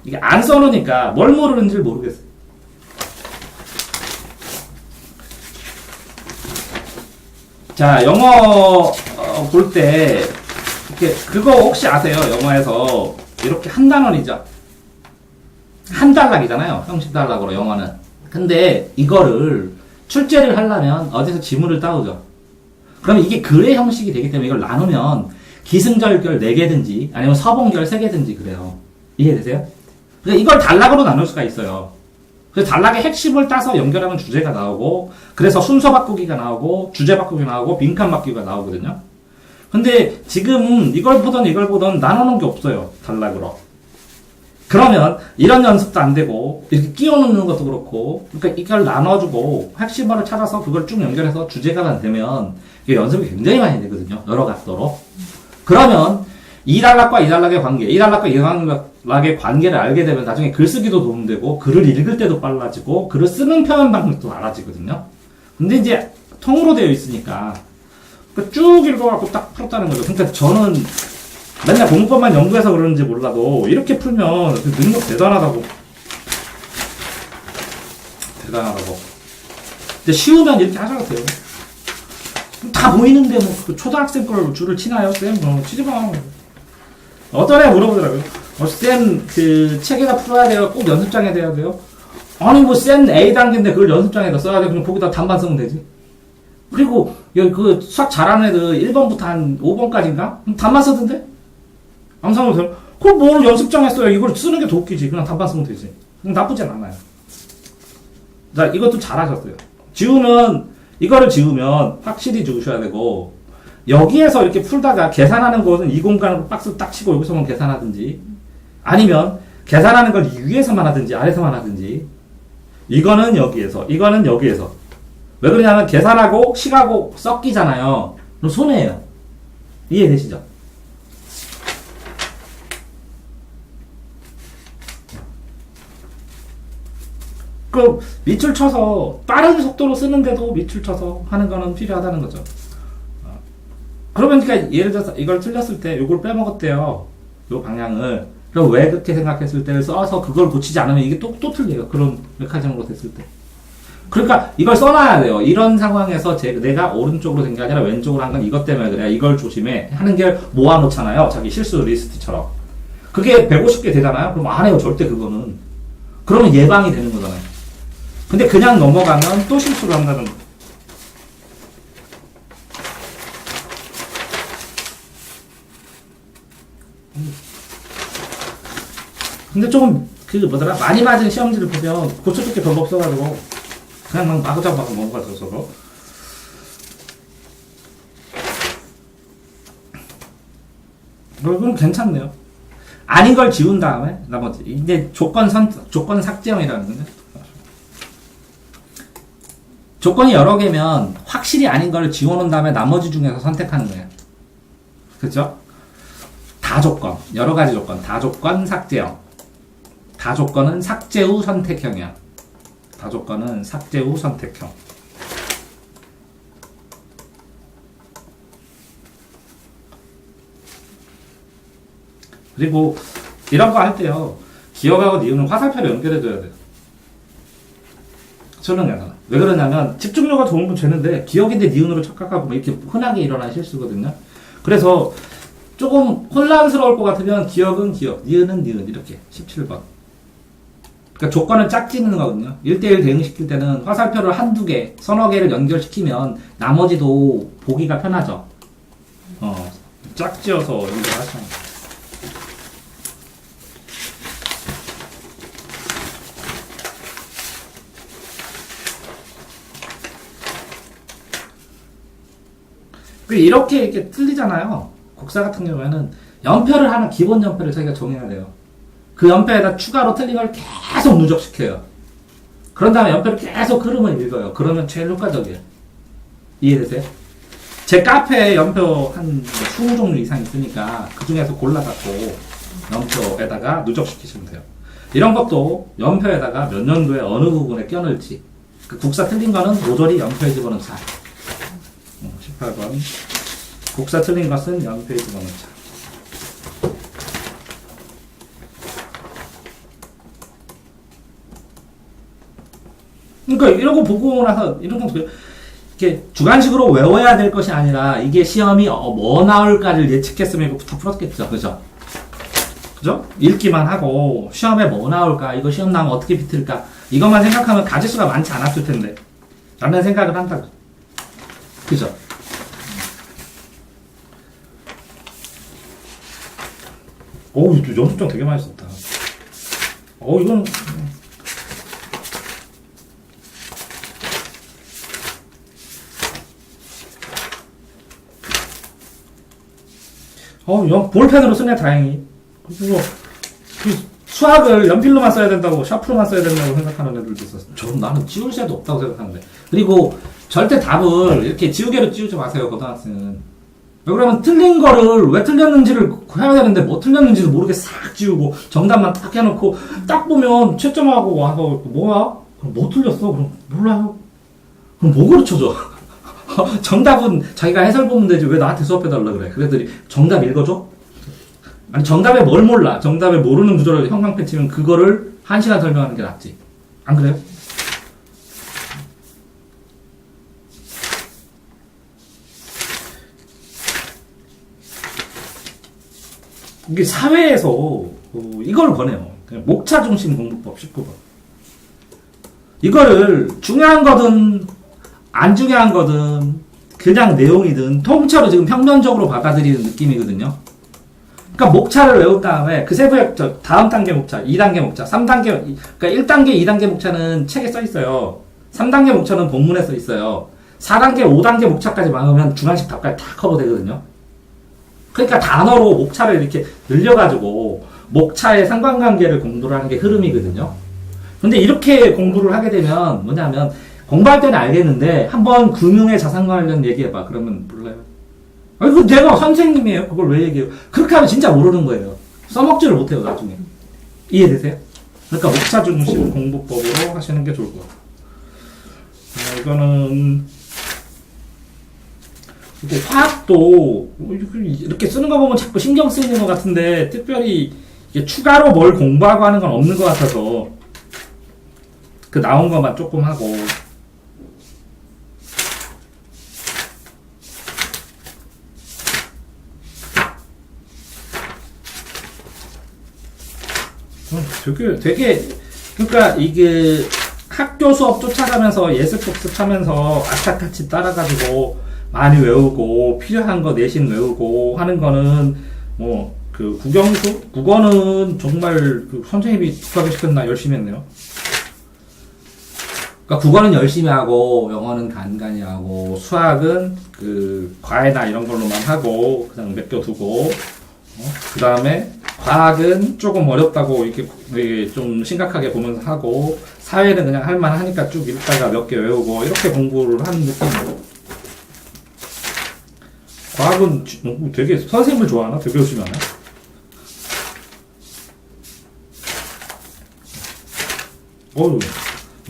이게 안 써놓으니까 뭘 모르는지 모르겠어요. 자, 영어 볼 때 이렇게 그거 혹시 아세요? 영어에서 이렇게 한 단원이죠. 한 단락이잖아요. 형식 단락으로 영어는. 근데 이거를 출제를 하려면 어디서 지문을 따오죠. 그러면 이게 글의 형식이 되기 때문에 이걸 나누면 기승절결 4개든지 아니면 서봉결 3개든지 그래요. 이해되세요? 그러니까 이걸 단락으로 나눌 수가 있어요. 그래서 단락의 핵심을 따서 연결하면 주제가 나오고 그래서 순서 바꾸기가 나오고 주제 바꾸기 나오고 빈칸 바꾸기가 나오거든요. 근데 지금 이걸 보던 나눠놓은 게 없어요. 단락으로. 그러면 이런 연습도 안 되고 이렇게 끼워 넣는 것도 그렇고 그러니까 이걸 나눠주고 핵심어를 찾아서 그걸 쭉 연결해서 주제가 되면 이게 연습이 굉장히 많이 되거든요. 여러 각도로. 그러면 이 단락과 이 단락의 관계, 이 단락과 이 단락의 관계를 알게 되면 나중에 글쓰기도 도움되고 글을 읽을 때도 빨라지고 글을 쓰는 표현 방식도 알아지거든요. 근데 이제 통으로 되어 있으니까 쭉 읽어갖고 딱 풀었다는 거죠. 그러니까 저는 맨날 공부법만 연구해서 그러는지 몰라도 이렇게 풀면 그 능력 대단하다고. 근데 쉬우면 이렇게 하셔도 돼요. 다 보이는데 뭐 그 초등학생 걸 줄을 치나요? 쌤? 치지 마. 어떤 애가 물어보더라고요. 쌤 그 책에다 풀어야 돼요? 꼭 연습장에 돼야 돼요? 아니 뭐 쌤 A 단계인데 그걸 연습장에다 써야 돼? 그럼 거기다 단반 쓰면 되지. 그리고 그 수학 잘하는 애들 1번부터 한 5번까지인가? 단반 쓰던데? 암산을 그걸 뭘 연습장에 써요? 이걸 쓰는 게 더 웃기지. 그냥 단반 쓰면 되지. 나쁘진 않아요. 자, 이것도 잘하셨어요. 지우면, 이거를 지우면 확실히 지우셔야 되고, 여기에서 이렇게 풀다가 계산하는 것은 이 공간으로 박스 딱 치고 여기서만 계산하든지, 아니면 계산하는 걸 이 위에서만 하든지, 아래서만 하든지, 이거는 여기에서, 이거는 여기에서. 왜 그러냐면 계산하고 식하고 섞이잖아요. 그럼 손해예요. 이해되시죠? 그 밑줄 쳐서 빠른 속도로 쓰는데도 밑줄 쳐서 하는 거는 필요하다는 거죠. 그러면 그러니까 예를 들어서 이걸 틀렸을 때 이걸 빼먹었대요. 요 방향을. 그럼 왜 그렇게 생각했을 때를 써서 그걸 고치지 않으면 이게 또 틀려요. 그런 메커니즘으로 됐을 때. 그러니까 이걸 써놔야 돼요. 이런 상황에서 내가 오른쪽으로 된 게 아니라 왼쪽으로 한 건 이것 때문에 그래. 이걸 조심해. 하는 게 모아놓잖아요. 자기 실수 리스트처럼. 그게 150개 되잖아요. 그럼 안 해요. 절대 그거는. 그러면 예방이 되는 거잖아요. 근데 그냥 넘어가면 또 실수를 한다는 거. 근데 조금 뭐더라 많이 맞은 시험지를 보면 고쳐줄 게 별로 없어가지고 그냥 막 마구잡고 넘어가서 그럼 괜찮네요. 아닌 걸 지운 다음에 나머지 이제 조건 삭제형이라는 건데 조건이 여러 개면 확실히 아닌 걸 지워놓은 다음에 나머지 중에서 선택하는 거예요. 그렇죠? 다조건 여러 가지 조건 다조건 삭제형. 다조건은 삭제 후 선택형이야. 다조건은 삭제 후 선택형. 그리고 이런 거 할 때요. 기억하고 니은은 화살표를 연결해줘야 돼요. 저는 괜찮아. 왜 그러냐면 집중력가 좋은 건 되는데 기억인데 니은으로 착각하고 이렇게 흔하게 일어나는 실수거든요. 그래서 조금 혼란스러울 것 같으면 기억은 기억, 니은은 니은 이렇게 17번. 그러니까 조건을 짝짓는 거거든요. 1대1 대응시킬 때는 화살표를 한두 개, 서너 개를 연결시키면 나머지도 보기가 편하죠. 짝지어서 연결하시면. 이렇게 틀리잖아요. 국사 같은 경우에는 연표를 하는 기본 연표를 저희가 정해야 돼요. 그 연표에다 추가로 틀린 걸 계속 누적시켜요. 그런 다음에 연표를 계속 흐름을 읽어요. 그러면 제일 효과적이에요. 이해되세요? 제 카페에 연표 한 20종류 이상 있으니까 그 중에서 골라갖고 연표에다가 누적시키시면 돼요. 이런 것도 연표에다가 몇 년도에 어느 부분에 껴넣을지 그 국사 틀린 거는 모조리 연표에 집어넣자. 18번 국사 틀린 것은 연표에 집어넣자. 그러니까 이런 거 보고 나서 이런 거 이렇게 주관식으로 외워야 될 것이 아니라 이게 시험이 뭐 나올까를 예측했으면 이거 다 풀었겠죠. 그죠? 그죠? 읽기만 하고 시험에 뭐 나올까 이거 시험 나오면 어떻게 비틀까 이것만 생각하면 가지수가 많지 않았을 텐데 라는 생각을 한다고. 그죠? 어우, 연습장 되게 많이 썼다. 이건. 볼펜으로 쓰네, 다행히. 그리고, 수학을 연필로만 써야 된다고, 샤프로만 써야 된다고 생각하는 애들도 있었어. 나는 지울 새도 없다고 생각하는데. 그리고, 절대 답을 이렇게 지우개로 지우지 마세요, 고등학생은. 왜 그러면 틀린 거를 왜 틀렸는지를 해야 되는데 뭐 틀렸는지도 모르게 싹 지우고 정답만 딱 해놓고 딱 보면 채점하고 와서 뭐야? 그럼 뭐 틀렸어? 그럼 몰라요. 그럼 뭐 가르쳐줘? 정답은 자기가 해설 보면 되지 왜 나한테 수업해달라 그래? 그랬더니 정답 읽어줘? 아니 정답에 뭘 몰라? 정답에 모르는 구조를 형광펜 치면 그거를 1시간 설명하는 게 낫지. 안 그래요? 이게 사회에서 이걸 권해요. 목차 중심 공부법 19번. 이거를 중요한 거든 안 중요한 거든 그냥 내용이든 통째로 지금 평면적으로 받아들이는 느낌이거든요. 그러니까 목차를 외운 다음에 그 세부의 다음 단계 목차, 2단계 목차, 3단계, 그러니까 1단계, 2단계 목차는 책에 써 있어요. 3단계 목차는 본문에 써 있어요. 4단계, 5단계 목차까지 막으면 중간식 답까지 다 커버되거든요. 그러니까 단어로 목차를 이렇게 늘려가지고 목차의 상관관계를 공부를 하는 게 흐름이거든요. 근데 이렇게 공부를 하게 되면 뭐냐면 공부할 때는 알겠는데 한번 금융의 자산 관련 얘기해봐. 그러면 몰라요. 아니, 그 내가 선생님이에요. 그걸 왜 얘기해요? 그렇게 하면 진짜 모르는 거예요. 써먹지를 못해요, 나중에. 이해되세요? 그러니까 목차 중심 공부법으로 하시는 게 좋을 것 같아요. 이거는 그리고 화학도 이렇게 쓰는 거 보면 자꾸 신경 쓰이는 것 같은데 특별히 이게 추가로 뭘 공부하고 하는 건 없는 것 같아서 그 나온 것만 조금 하고. 되게 그러니까 이게 학교 수업 쫓아가면서 예습 복습하면서 악착같이 따라가지고 많이 외우고 필요한 거 내신 외우고 하는 거는 뭐 그 국영수 국어는 정말 그 선생님이 독하게 시켰나 열심히 했네요. 그러니까 국어는 열심히 하고 영어는 간간히 하고 수학은 그 과외나 이런 걸로만 하고 그냥 맡겨두고 그 다음에 과학은 조금 어렵다고 이렇게 좀 심각하게 보면서 하고 사회는 그냥 할만하니까 쭉 읽다가 몇 개 외우고 이렇게 공부를 하는 느낌이고. 과학은 되게 선생님을 좋아하나? 되게 열심히 하나? 어우,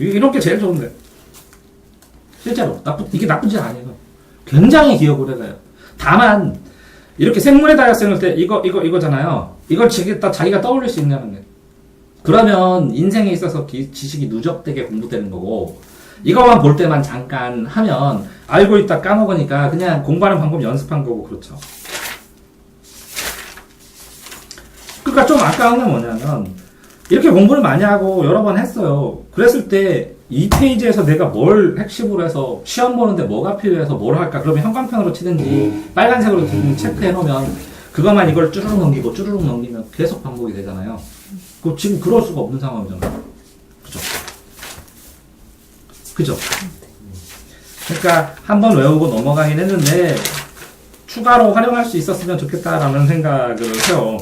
이런 게 제일 좋은데. 실제로. 이게 나쁜 짓 아니에요. 굉장히 기억을 해가요. 다만, 이렇게 생물에다가 쓰는 때, 이거잖아요. 이걸 자기가 떠올릴 수 있냐는 거예요. 그러면 인생에 있어서 지식이 누적되게 공부되는 거고, 이거만 볼 때만 잠깐 하면, 알고 있다 까먹으니까 그냥 공부하는 방법 연습한 거고, 그렇죠. 그러니까 좀 아까운 건 뭐냐면, 이렇게 공부를 많이 하고 여러 번 했어요. 그랬을 때, 이 페이지에서 내가 뭘 핵심으로 해서 시험 보는데 뭐가 필요해서 뭘 할까? 그러면 형광펜으로 치든지 빨간색으로 치든지 체크해 놓으면 그것만 이걸 쭈르륵 넘기면 계속 반복이 되잖아요. 지금 그럴 수가 없는 상황이잖아요. 그죠? 그러니까 한번 외우고 넘어가긴 했는데 추가로 활용할 수 있었으면 좋겠다라는 생각을 해요.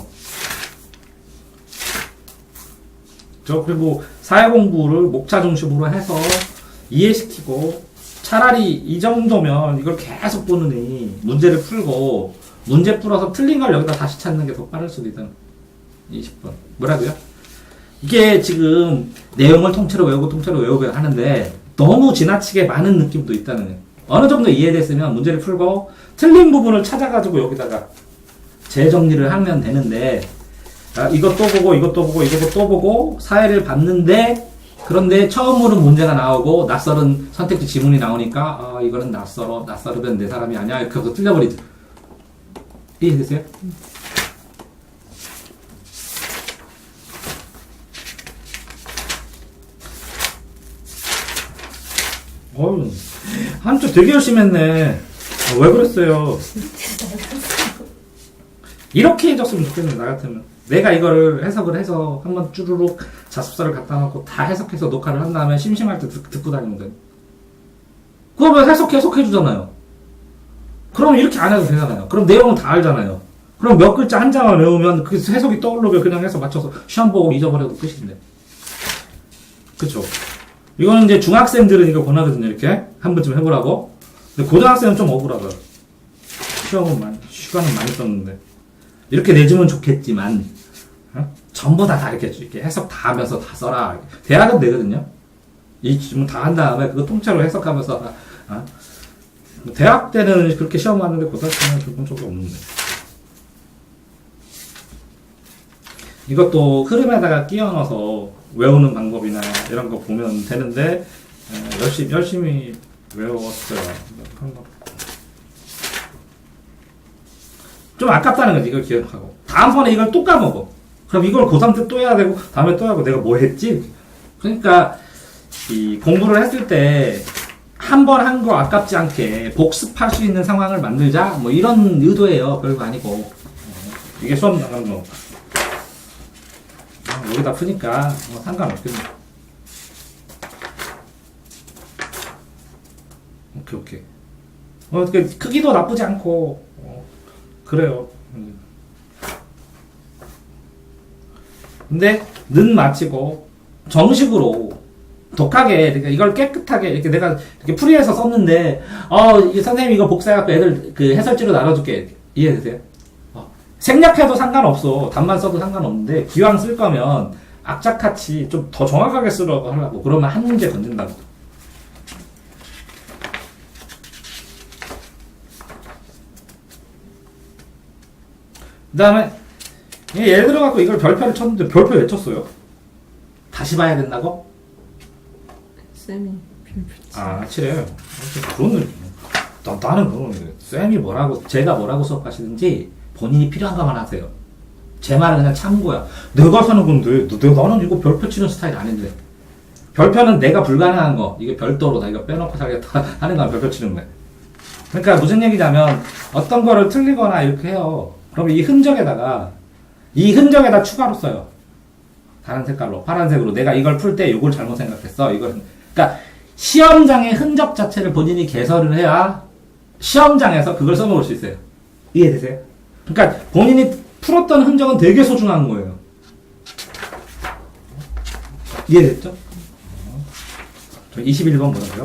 그리고 사회 공부를 목차 중심으로 해서 이해시키고 차라리 이 정도면 이걸 계속 보느니 문제를 풀고 문제 풀어서 틀린 걸 여기다 다시 찾는 게 더 빠를 수도 있다. 20분. 뭐라고요? 이게 지금 내용을 통째로 외우고 하는데 너무 지나치게 많은 느낌도 있다는 거예요. 어느 정도 이해됐으면 문제를 풀고 틀린 부분을 찾아가지고 여기다가 재정리를 하면 되는데 이것도 보고 사회를 봤는데 그런데 처음으로 문제가 나오고 낯설은 선택지 지문이 나오니까 이거는 낯설으면 내 사람이 아니야 이렇게 해서 틀려버리죠. 이해되세요? 한쪽 되게 열심히 했네. 왜 그랬어요? 이렇게 해줬으면 좋겠네, 나 같으면. 내가 이거를 해석을 해서 한번 쭈루룩 자습서를 갖다 놓고 다 해석해서 녹화를 한 다음에 심심할 때 듣고 다니면 돼. 그러면 해석해주잖아요. 그럼 이렇게 안 해도 되잖아요. 그럼 내용은 다 알잖아요. 그럼 몇 글자 한 장을 외우면 그 해석이 떠오르면 그냥 해서 맞춰서 시험 보고 잊어버려도 끝인데. 그쵸? 이거는 이제 중학생들은 이거 권하거든요, 이렇게. 한 번쯤 해보라고. 근데 고등학생은 좀 억울하고요. 시간은 많이 썼는데. 이렇게 내주면 좋겠지만, 전부 다 이렇게 해석 다 하면서 다 써라. 대학은 되거든요. 이 질문 다 한 다음에 그거 통째로 해석하면서, 대학 때는 그렇게 시험 봤는데 고등학생은 그런 적이 없는데. 이것도 흐름에다가 끼워 넣어서 외우는 방법이나 이런 거 보면 되는데, 열심히 외웠어요. 좀 아깝다는 거지, 이걸 기억하고. 다음번에 이걸 또 까먹어. 그럼 이걸 고3 때 또 해야 되고, 다음에 또 하고, 내가 뭐 했지? 그러니까, 이 공부를 했을 때, 한 번 한 거 아깝지 않게 복습할 수 있는 상황을 만들자, 뭐 이런 의도예요. 별거 아니고. 이게 수업 나가는 거. 여기다 푸니까, 뭐 상관없겠네. 오케이. 크기도 나쁘지 않고, 그래요. 근데, 는 마치고, 정식으로, 독하게, 그러니까 이걸 깨끗하게, 이렇게 내가 이렇게 풀이해서 썼는데, 이 선생님 이거 복사해갖고 애들 그 해설지로 나눠줄게. 이해되세요? 생략해도 상관없어. 답만 써도 상관없는데, 기왕 쓸 거면, 악착같이 좀 더 정확하게 쓰려고 하려고. 그러면 한 문제 건진다고. 그 다음에, 예를 들어갖고 이걸 별표를 쳤는데, 별표 왜 쳤어요? 다시 봐야 된다고? 쌤이 별표 아, 칠해요. 그런 느낌. 나는 그런 거 쌤이 뭐라고, 제가 뭐라고 수업하시는지 본인이 필요한 것만 하세요. 제 말은 그냥 참고야. 내가 사는 건데, 나는 이거 별표 치는 스타일 아닌데. 별표는 내가 불가능한 거, 이게 별도로 다 이거 빼놓고 살겠다 하는 건 별표 치는 거야. 그러니까 무슨 얘기냐면, 어떤 거를 틀리거나 이렇게 해요. 그럼 이 흔적에다 추가로 써요. 다른 색깔로, 파란색으로. 내가 이걸 풀 때 이걸 잘못 생각했어. 그러니까, 시험장의 흔적 자체를 본인이 개설을 해야 시험장에서 그걸 써먹을 수 있어요. 이해되세요? 그러니까 본인이 풀었던 흔적은 되게 소중한 거예요. 이해됐죠? 21번 뭐라고요?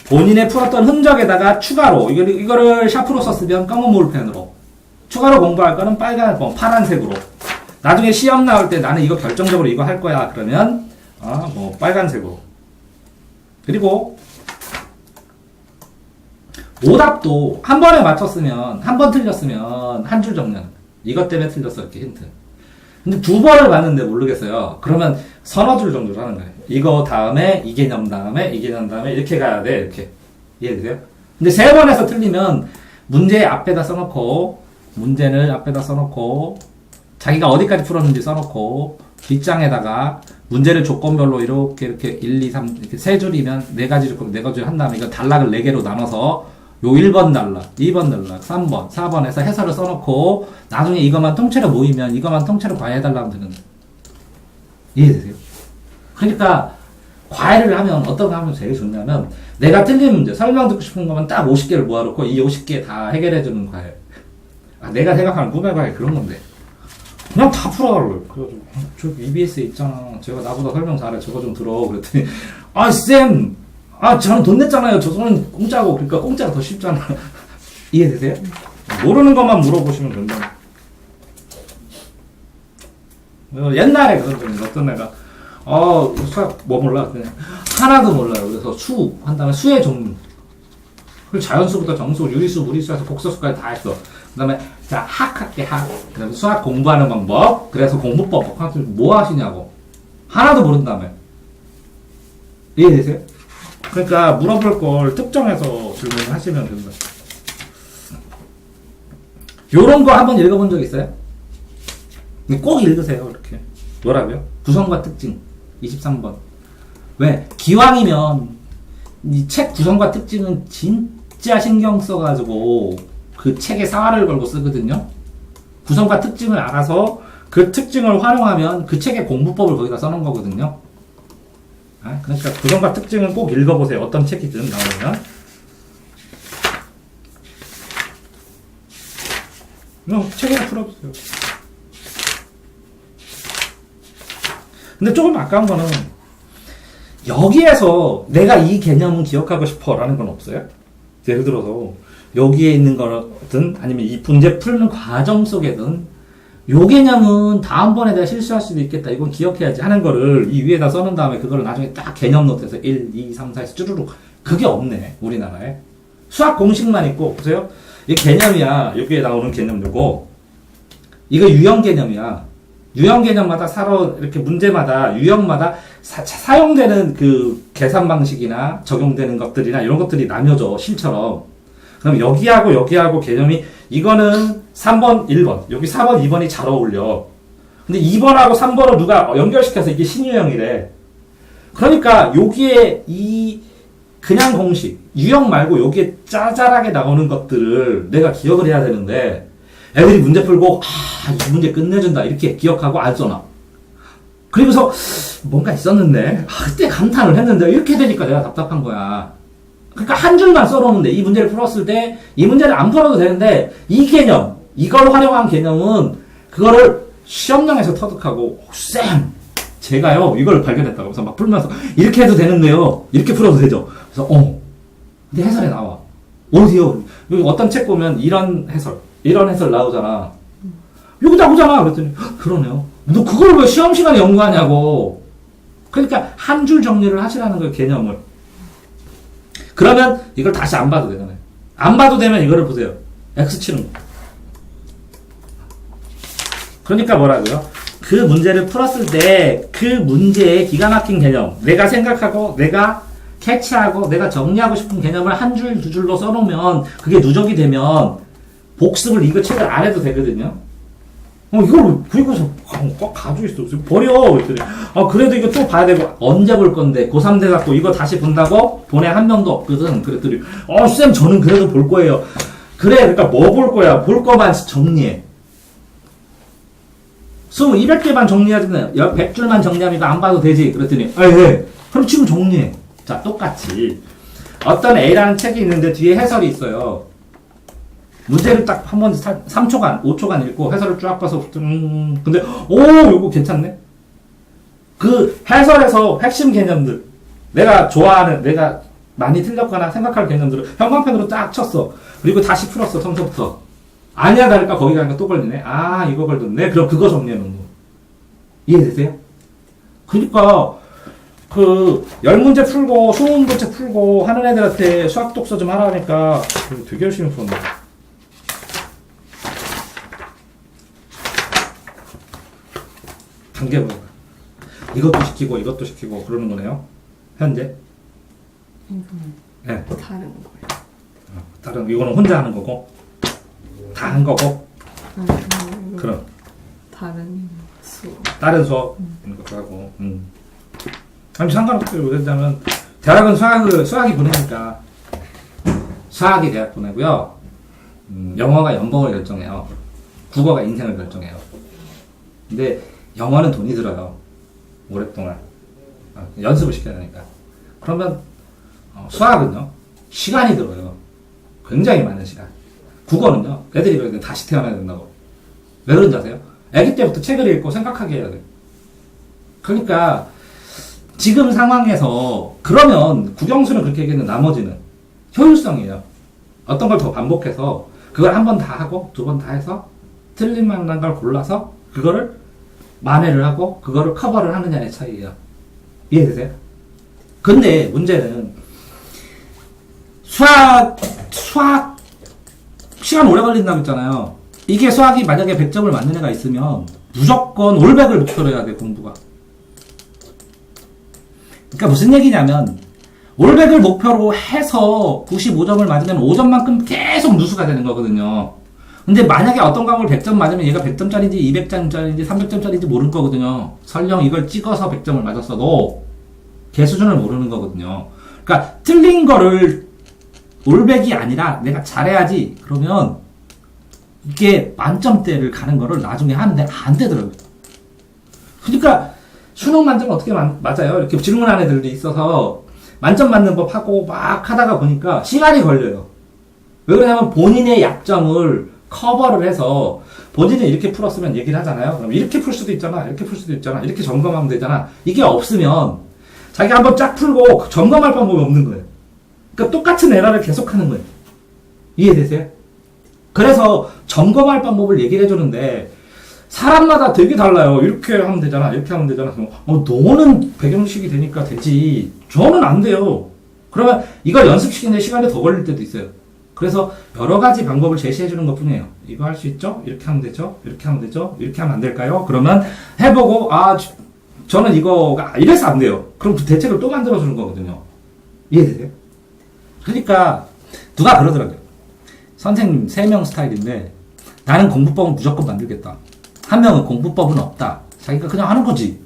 본인의 풀었던 흔적에다가 추가로 이거를 샤프로 썼으면 검은 볼펜으로, 추가로 공부할 거는 파란색으로. 나중에 시험 나올 때 나는 이거 결정적으로 이거 할 거야 그러면 빨간색으로. 그리고 오답도 한 번에 맞췄으면, 한 번 틀렸으면 한 줄 정리하는 거야. 이것 때문에 틀렸어, 이렇게 힌트. 근데 두 번을 봤는데 모르겠어요. 그러면 서너 줄 정도를 하는 거예요. 이거 다음에, 이 개념 다음에, 이 개념 다음에, 이렇게 가야 돼, 이렇게. 이해되세요? 근데 세 번에서 틀리면, 문제 앞에다 써놓고, 문제를 앞에다 써놓고, 자기가 어디까지 풀었는지 써놓고, 뒷장에다가, 문제를 조건별로 이렇게 1, 2, 3, 이렇게 세 줄이면 네 가지 조건, 네 가지 한 다음에 이거 단락을 네 개로 나눠서 요 1번 단락, 2번 단락, 3번, 4번에서 해설을 써놓고 나중에 이것만 통째로 모이면 이것만 통째로 과외해달라고 되는 거예요. 이해되세요? 그러니까 과외를 하면 어떤 거 하면 제일 좋냐면 내가 틀린 문제, 설명 듣고 싶은 거면 딱 50개를 모아놓고 이 50개 다 해결해주는 과외. 내가 생각하는 꿈의 과외 그런 건데. 그냥 다 풀어달래요. 그래가지고, 저 EBS에 있잖아. 제가 나보다 설명 잘해. 저거 좀 들어. 그랬더니, 쌤! 저는 돈 냈잖아요. 저거는 공짜고. 그러니까 공짜가 더 쉽잖아. 이해되세요? 모르는 것만 물어보시면 된다. 옛날에 그런 적이 어떤 애가, 수학 뭐 몰라? 그냥 하나도 몰라요. 그래서 한 다음에 수의 종류. 그리고 자연수부터 정수, 유리수, 무리수에서 복소수까지 다 했어. 그 다음에, 자, 학할게, 학. 그 다음에 수학 공부하는 방법. 그래서 공부법. 뭐 하시냐고. 하나도 모른다며. 이해되세요? 그러니까 물어볼 걸 특정해서 질문을 하시면 된다. 요런 거 한번 읽어본 적 있어요? 꼭 읽으세요, 이렇게. 뭐라고요? 구성과 특징. 23번. 왜? 기왕이면, 이 책 구성과 특징은 진짜 신경 써가지고, 그 책에 사활을 걸고 쓰거든요. 구성과 특징을 알아서 그 특징을 활용하면 그 책의 공부법을 거기다 써놓은 거거든요. 그러니까 구성과 특징은 꼭 읽어보세요. 어떤 책이든 나오면. 그냥 책에 풀어보세요. 근데 조금 아까운 거는 여기에서 내가 이 개념은 기억하고 싶어 라는 건 없어요. 예를 들어서 여기에 있는 거든 아니면 이 문제 풀는 과정 속에든 요 개념은 다음번에 내가 실수할 수도 있겠다. 이건 기억해야지 하는 거를 이 위에다 써놓은 다음에 그거를 나중에 딱 개념 노트에서 1, 2, 3, 4에서 쭈루룩. 그게 없네. 우리나라에. 수학 공식만 있고 보세요. 이 개념이야. 여기에 나오는 개념들고 이거 유형 개념이야. 유형 개념마다 이렇게 문제마다 유형마다 사용되는 그 계산 방식이나 적용되는 것들이나 이런 것들이 나뉘어져. 실처럼. 그럼 여기하고 개념이 이거는 3번, 1번, 여기 4번, 2번이 잘 어울려. 근데 2번하고 3번을 누가 연결시켜서 이게 신유형이래. 그러니까 여기에 이 그냥 공식, 유형 말고 여기에 짜잘하게 나오는 것들을 내가 기억을 해야 되는데 애들이 문제 풀고 이 문제 끝내준다 이렇게 기억하고 안 써놔. 그리고서 뭔가 있었는데 그때 감탄을 했는데 이렇게 되니까 내가 답답한 거야. 그러니까 한 줄만 써놓으면 돼. 이 문제를 풀었을 때 이 문제를 안 풀어도 되는데 이 개념, 이걸 활용한 개념은 그거를 시험장에서 터득하고 쌤! 제가요 이걸 발견했다고 그래서 막 풀면서 이렇게 해도 되는데요. 이렇게 풀어도 되죠. 그래서 근데 해설에 나와. 어디요? 여기 어떤 책 보면 이런 해설 나오잖아. 여기 나오잖아. 그랬더니 그러네요. 너 그걸 왜 시험 시간에 연구하냐고. 그러니까 한 줄 정리를 하시라는 거예요. 개념을. 그러면 이걸 다시 안 봐도 되잖아요. 안 봐도 되면 이거를 보세요. X 치는 거. 그러니까 뭐라고요? 그 문제를 풀었을 때 그 문제의 기가 막힌 개념, 내가 생각하고 내가 캐치하고 내가 정리하고 싶은 개념을 한 줄, 두 줄로 써놓으면 그게 누적이 되면 복습을 이거 책을 안 해도 되거든요. 이걸 그리고서 꽉 가지고 있어. 버려. 그랬더니 그래도 이거 또 봐야 되고 언제 볼 건데 고3 돼갖고 이거 다시 본다고? 본에 한 명도 없거든. 그랬더니 쌤 저는 그래도 볼 거예요. 그래 그러니까 뭐 볼 거야? 볼 거만 정리해. 200개만 정리하지 100줄만 정리하면 이거 안 봐도 되지. 그랬더니 네. 그럼 지금 정리해. 자 똑같이 어떤 A라는 책이 있는데 뒤에 해설이 있어요. 문제를 딱 한 번 3초간 5초간 읽고 해설을 쫙 봐서 근데 이거 괜찮네. 그 해설에서 핵심 개념들 내가 좋아하는 내가 많이 틀렸거나 생각할 개념들을 형광펜으로 딱 쳤어. 그리고 다시 풀었어. 처음부터 아니야 다를까 거기 가니까 또 걸리네. 이거 걸렸네. 그럼 그거 정리해 놓는 거. 이해되세요? 그러니까 그 10문제 풀고 20문제 풀고 하는 애들한테 수학 독서 좀 하라 하니까 되게 열심히 풀었네. 단계별로 이것도 시키고 그러는 거네요. 현재. 네. 다른 거예요. 다른 이거는 혼자 하는 거고 다 한 거고. 그럼 다른 수업. 다른 수업 이런 것도 하고. 아니 상관없어요. 왜냐면 대학은 수학이 보내니까 수학이 대학 보내고요. 영어가 연봉을 결정해요. 국어가 인생을 결정해요. 근데 영어는 돈이 들어요. 오랫동안 연습을 시켜야 되니까. 그러면 수학은요 시간이 들어요. 굉장히 많은 시간. 국어는요 애들이 그러는데 다시 태어나야 된다고. 왜 그런지 아세요? 아기 때부터 책을 읽고 생각하게 해야 돼요. 그러니까 지금 상황에서 그러면 국영수는 그렇게 얘기했는데 나머지는 효율성이에요. 어떤 걸 더 반복해서 그걸 한 번 다 하고 두 번 다 해서 틀린 만한 걸 골라서 그거를 만회를 하고 그거를 커버를 하느냐의 차이예요. 이해되세요? 근데 문제는 수학 시간 오래 걸린다고 했잖아요. 이게 수학이 만약에 100점을 맞는 애가 있으면 무조건 올백을 목표로 해야 돼. 공부가. 그러니까 무슨 얘기냐면 올백을 목표로 해서 95점을 맞으면 5점만큼 계속 누수가 되는 거거든요. 근데 만약에 어떤 과목을 100점 맞으면 얘가 100점짜리인지 200점짜리인지 300점짜리인지 모를 거거든요. 설령 이걸 찍어서 100점을 맞았어도 걔 수준을 모르는 거거든요. 그러니까 틀린 거를 올백이 아니라 내가 잘해야지 그러면 이게 만점대를 가는 거를 나중에 하는데 안 되더라고요. 그러니까 수능 만점 어떻게 맞아요? 이렇게 질문하는 애들도 있어서 만점 맞는 법 하고 막 하다가 보니까 시간이 걸려요. 왜 그러냐면 본인의 약점을 커버를 해서 본인이 이렇게 풀었으면 얘기를 하잖아요. 그럼 이렇게 풀 수도 있잖아. 이렇게 풀 수도 있잖아. 이렇게 점검하면 되잖아. 이게 없으면 자기가 한번 쫙 풀고 점검할 방법이 없는 거예요. 그러니까 똑같은 에러를 계속하는 거예요. 이해되세요? 그래서 점검할 방법을 얘기를 해주는데 사람마다 되게 달라요. 이렇게 하면 되잖아. 이렇게 하면 되잖아. 너는 배경식이 되니까 되지. 저는 안 돼요. 그러면 이걸 연습시키는데 시간이 더 걸릴 때도 있어요. 그래서 여러 가지 방법을 제시해 주는 것 뿐이에요. 이거 할 수 있죠? 이렇게 하면 되죠? 이렇게 하면 되죠? 이렇게 하면 안 될까요? 그러면 해보고 저는 이거가 이래서 안 돼요. 그럼 그 대책을 또 만들어 주는 거거든요. 이해되세요? 그러니까 누가 그러더라고요. 선생님 3명 스타일인데 나는 공부법은 무조건 만들겠다. 한 명은 공부법은 없다. 자기가 그냥 하는 거지.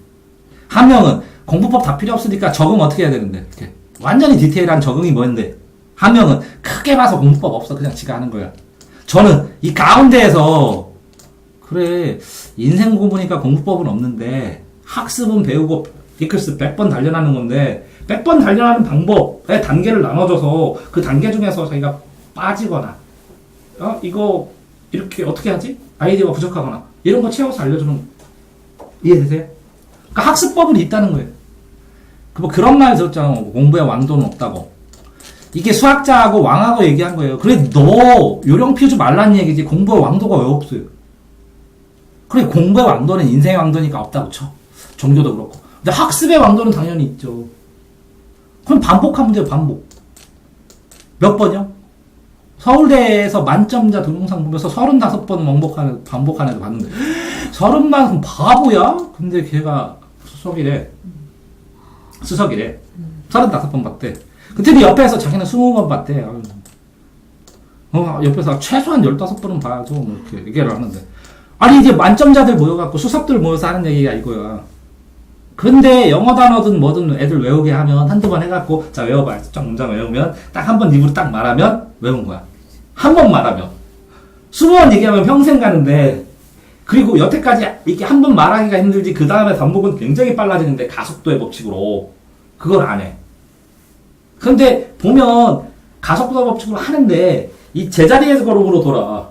한 명은 공부법 다 필요 없으니까 적응 어떻게 해야 되는데 이렇게 완전히 디테일한 적응이 뭔데. 한 명은 크게 봐서 공부법 없어. 그냥 지가 하는 거야. 저는 이 가운데에서 그래 인생 공부니까 공부법은 없는데 학습은 배우고 디클스 100번 단련하는 건데 몇 번 단련하는 방법의 단계를 나눠줘서 그 단계 중에서 자기가 빠지거나, 이거 이렇게 어떻게 하지? 아이디어가 부족하거나, 이런 거 채워서 알려주는, 이해되세요? 그러니까 학습법은 있다는 거예요. 뭐 그런 말 들었잖아. 공부에 왕도는 없다고. 이게 수학자하고 왕하고 얘기한 거예요. 그래, 너 요령 피우지 말란 얘기지. 공부에 왕도가 왜 없어요? 그래, 공부의 왕도는 인생의 왕도니까 없다고 쳐. 종교도 그렇고. 근데 학습의 왕도는 당연히 있죠. 그럼 반복하면 돼요, 반복. 몇 번이요? 서울대에서 만점자 동영상 보면서 35번 반복하는 애도 봤는데, 30만 바보야? 근데 걔가 수석이래. 35번 봤대. 근데 옆에서 자기는 20번 봤대. 옆에서 최소한 15번은 봐야죠. 뭐 이렇게 얘기를 하는데. 아니, 이제 만점자들 모여갖고 수석들 모여서 하는 얘기가 이거야. 근데 영어 단어든 뭐든 애들 외우게 하면 한두 번 해갖고, 자, 외워봐. 쫙 문장 외우면, 딱 한 번 입으로 딱 말하면 외운 거야. 한 번 말하면. 20번 얘기하면 평생 가는데, 그리고 여태까지 이렇게 한 번 말하기가 힘들지, 그 다음에 반복은 굉장히 빨라지는데, 가속도의 법칙으로. 그걸 안 해. 근데 보면, 가속도 법칙으로 하는데, 이 제자리에서 걸음으로 돌아.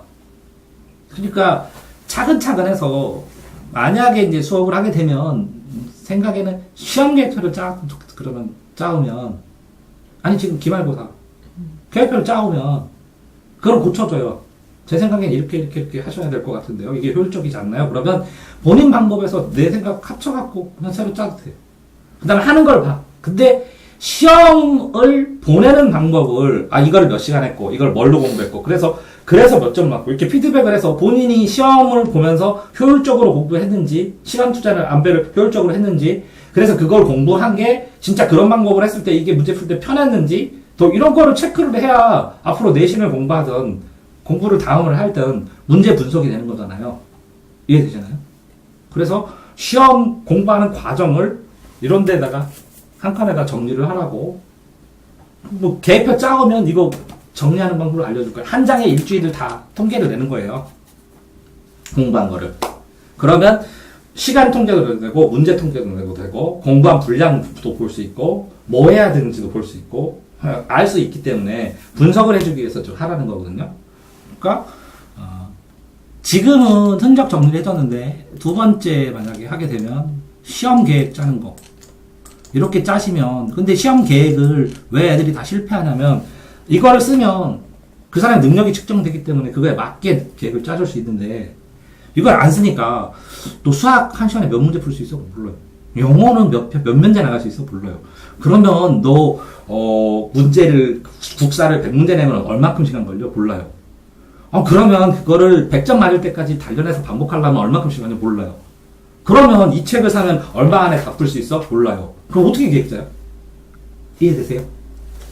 그러니까, 차근차근 해서, 만약에 이제 수업을 하게 되면, 생각에는 시험 계획표를 짜오면, 아니, 지금 기말고사. 계획표를 짜오면, 그걸 고쳐줘요. 제 생각엔 이렇게 하셔야 될 것 같은데요. 이게 효율적이지 않나요? 그러면 본인 방법에서 내 생각 합쳐갖고 그냥 새로 짜도 돼요. 그 다음에 하는 걸 봐. 근데 시험을 보내는 방법을, 이거를 몇 시간 했고, 이걸 뭘로 공부했고, 그래서 몇 점 맞고, 이렇게 피드백을 해서 본인이 시험을 보면서 효율적으로 공부했는지, 시간 투자를 안배를 효율적으로 했는지, 그래서 그걸 공부한 게 진짜 그런 방법을 했을 때 이게 문제 풀 때 편했는지, 또 이런 거를 체크를 해야 앞으로 내신을 공부하든, 공부를 다음을 하든 문제 분석이 되는 거잖아요. 이해되시나요? 그래서 시험 공부하는 과정을 이런 데다가 한 칸에다 정리를 하라고. 뭐 계획표 짜오면 이거 정리하는 방법을 알려줄 거예요. 한 장에 일주일을 다 통계를 내는 거예요. 공부한 거를. 그러면 시간 통계도 내도 되고, 문제 통계도 내도 되고, 공부한 분량도 볼 수 있고, 뭐 해야 되는지도 볼 수 있고, 알 수 있기 때문에 분석을 해주기 위해서 좀 하라는 거거든요. 그러니까 지금은 성적 정리를 해줬는데, 두 번째 만약에 하게 되면 시험 계획 짜는 거 이렇게 짜시면, 근데 시험 계획을 왜 애들이 다 실패하냐면, 이거를 쓰면 그 사람의 능력이 측정되기 때문에 그거에 맞게 계획을 짜줄 수 있는데, 이걸 안 쓰니까 또 수학 한 시간에 몇 문제 풀 수 있어? 몰라요. 영어는 몇 문제 나갈 수 있어? 몰라요. 그러면 너 문제를, 국사를 100문제 내면 얼마큼 시간 걸려? 몰라요. 그러면 그거를 100점 맞을 때까지 단련해서 반복하려면 얼마큼 시간이? 몰라요. 그러면 이 책을 사면 얼마 안에 다 풀 수 있어? 몰라요. 그럼 어떻게 계획 짜요? 이해되세요?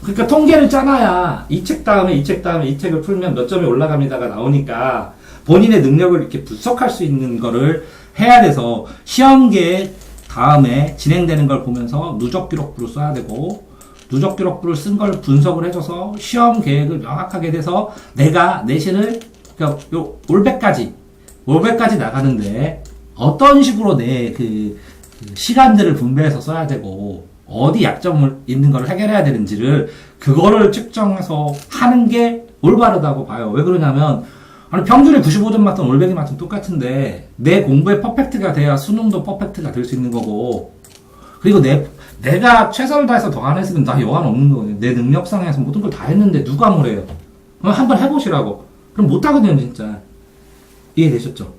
그러니까 통계를 짜놔야 이 책 다음에 이 책을 풀면 몇 점이 올라갑니다가 나오니까 본인의 능력을 이렇게 분석할 수 있는 거를 해야 돼서, 시험 계획 다음에 진행되는 걸 보면서 누적 기록부를 써야 되고, 누적 기록부를 쓴 걸 분석을 해줘서 시험 계획을 명확하게 돼서 내가 내신을, 그러니까 요 올백까지 나가는데 어떤 식으로 내 그 시간들을 분배해서 써야 되고, 어디 약점을 있는 걸 해결해야 되는지를, 그거를 측정해서 하는 게 올바르다고 봐요. 왜 그러냐면, 평균에 95점 맞든 올백이 맞든 똑같은데, 내 공부에 퍼펙트가 돼야 수능도 퍼펙트가 될 수 있는 거고, 그리고 내가 최선을 다해서 더 안 했으면 나 여한 없는 거거든요. 내 능력상에서 모든 걸 다 했는데 누가 뭐래요? 그럼 한번 해보시라고. 그럼 못하거든요, 진짜. 이해되셨죠?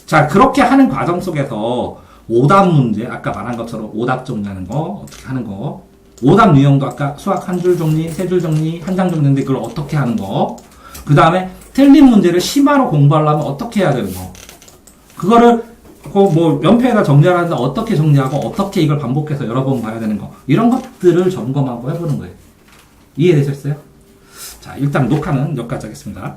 자, 그렇게 하는 과정 속에서 오답 문제, 아까 말한 것처럼 오답 정리하는 거, 어떻게 하는 거, 오답 유형도 아까 수학 한 줄 정리, 세 줄 정리, 한 장 정리인데 그걸 어떻게 하는 거, 그 다음에 틀린 문제를 심화로 공부하려면 어떻게 해야 되는 거, 그거를 연패에다 정리하는데 어떻게 정리하고 어떻게 이걸 반복해서 여러 번 봐야 되는 거, 이런 것들을 점검하고 해보는 거예요. 이해되셨어요? 자, 일단 녹화는 여기까지 하겠습니다.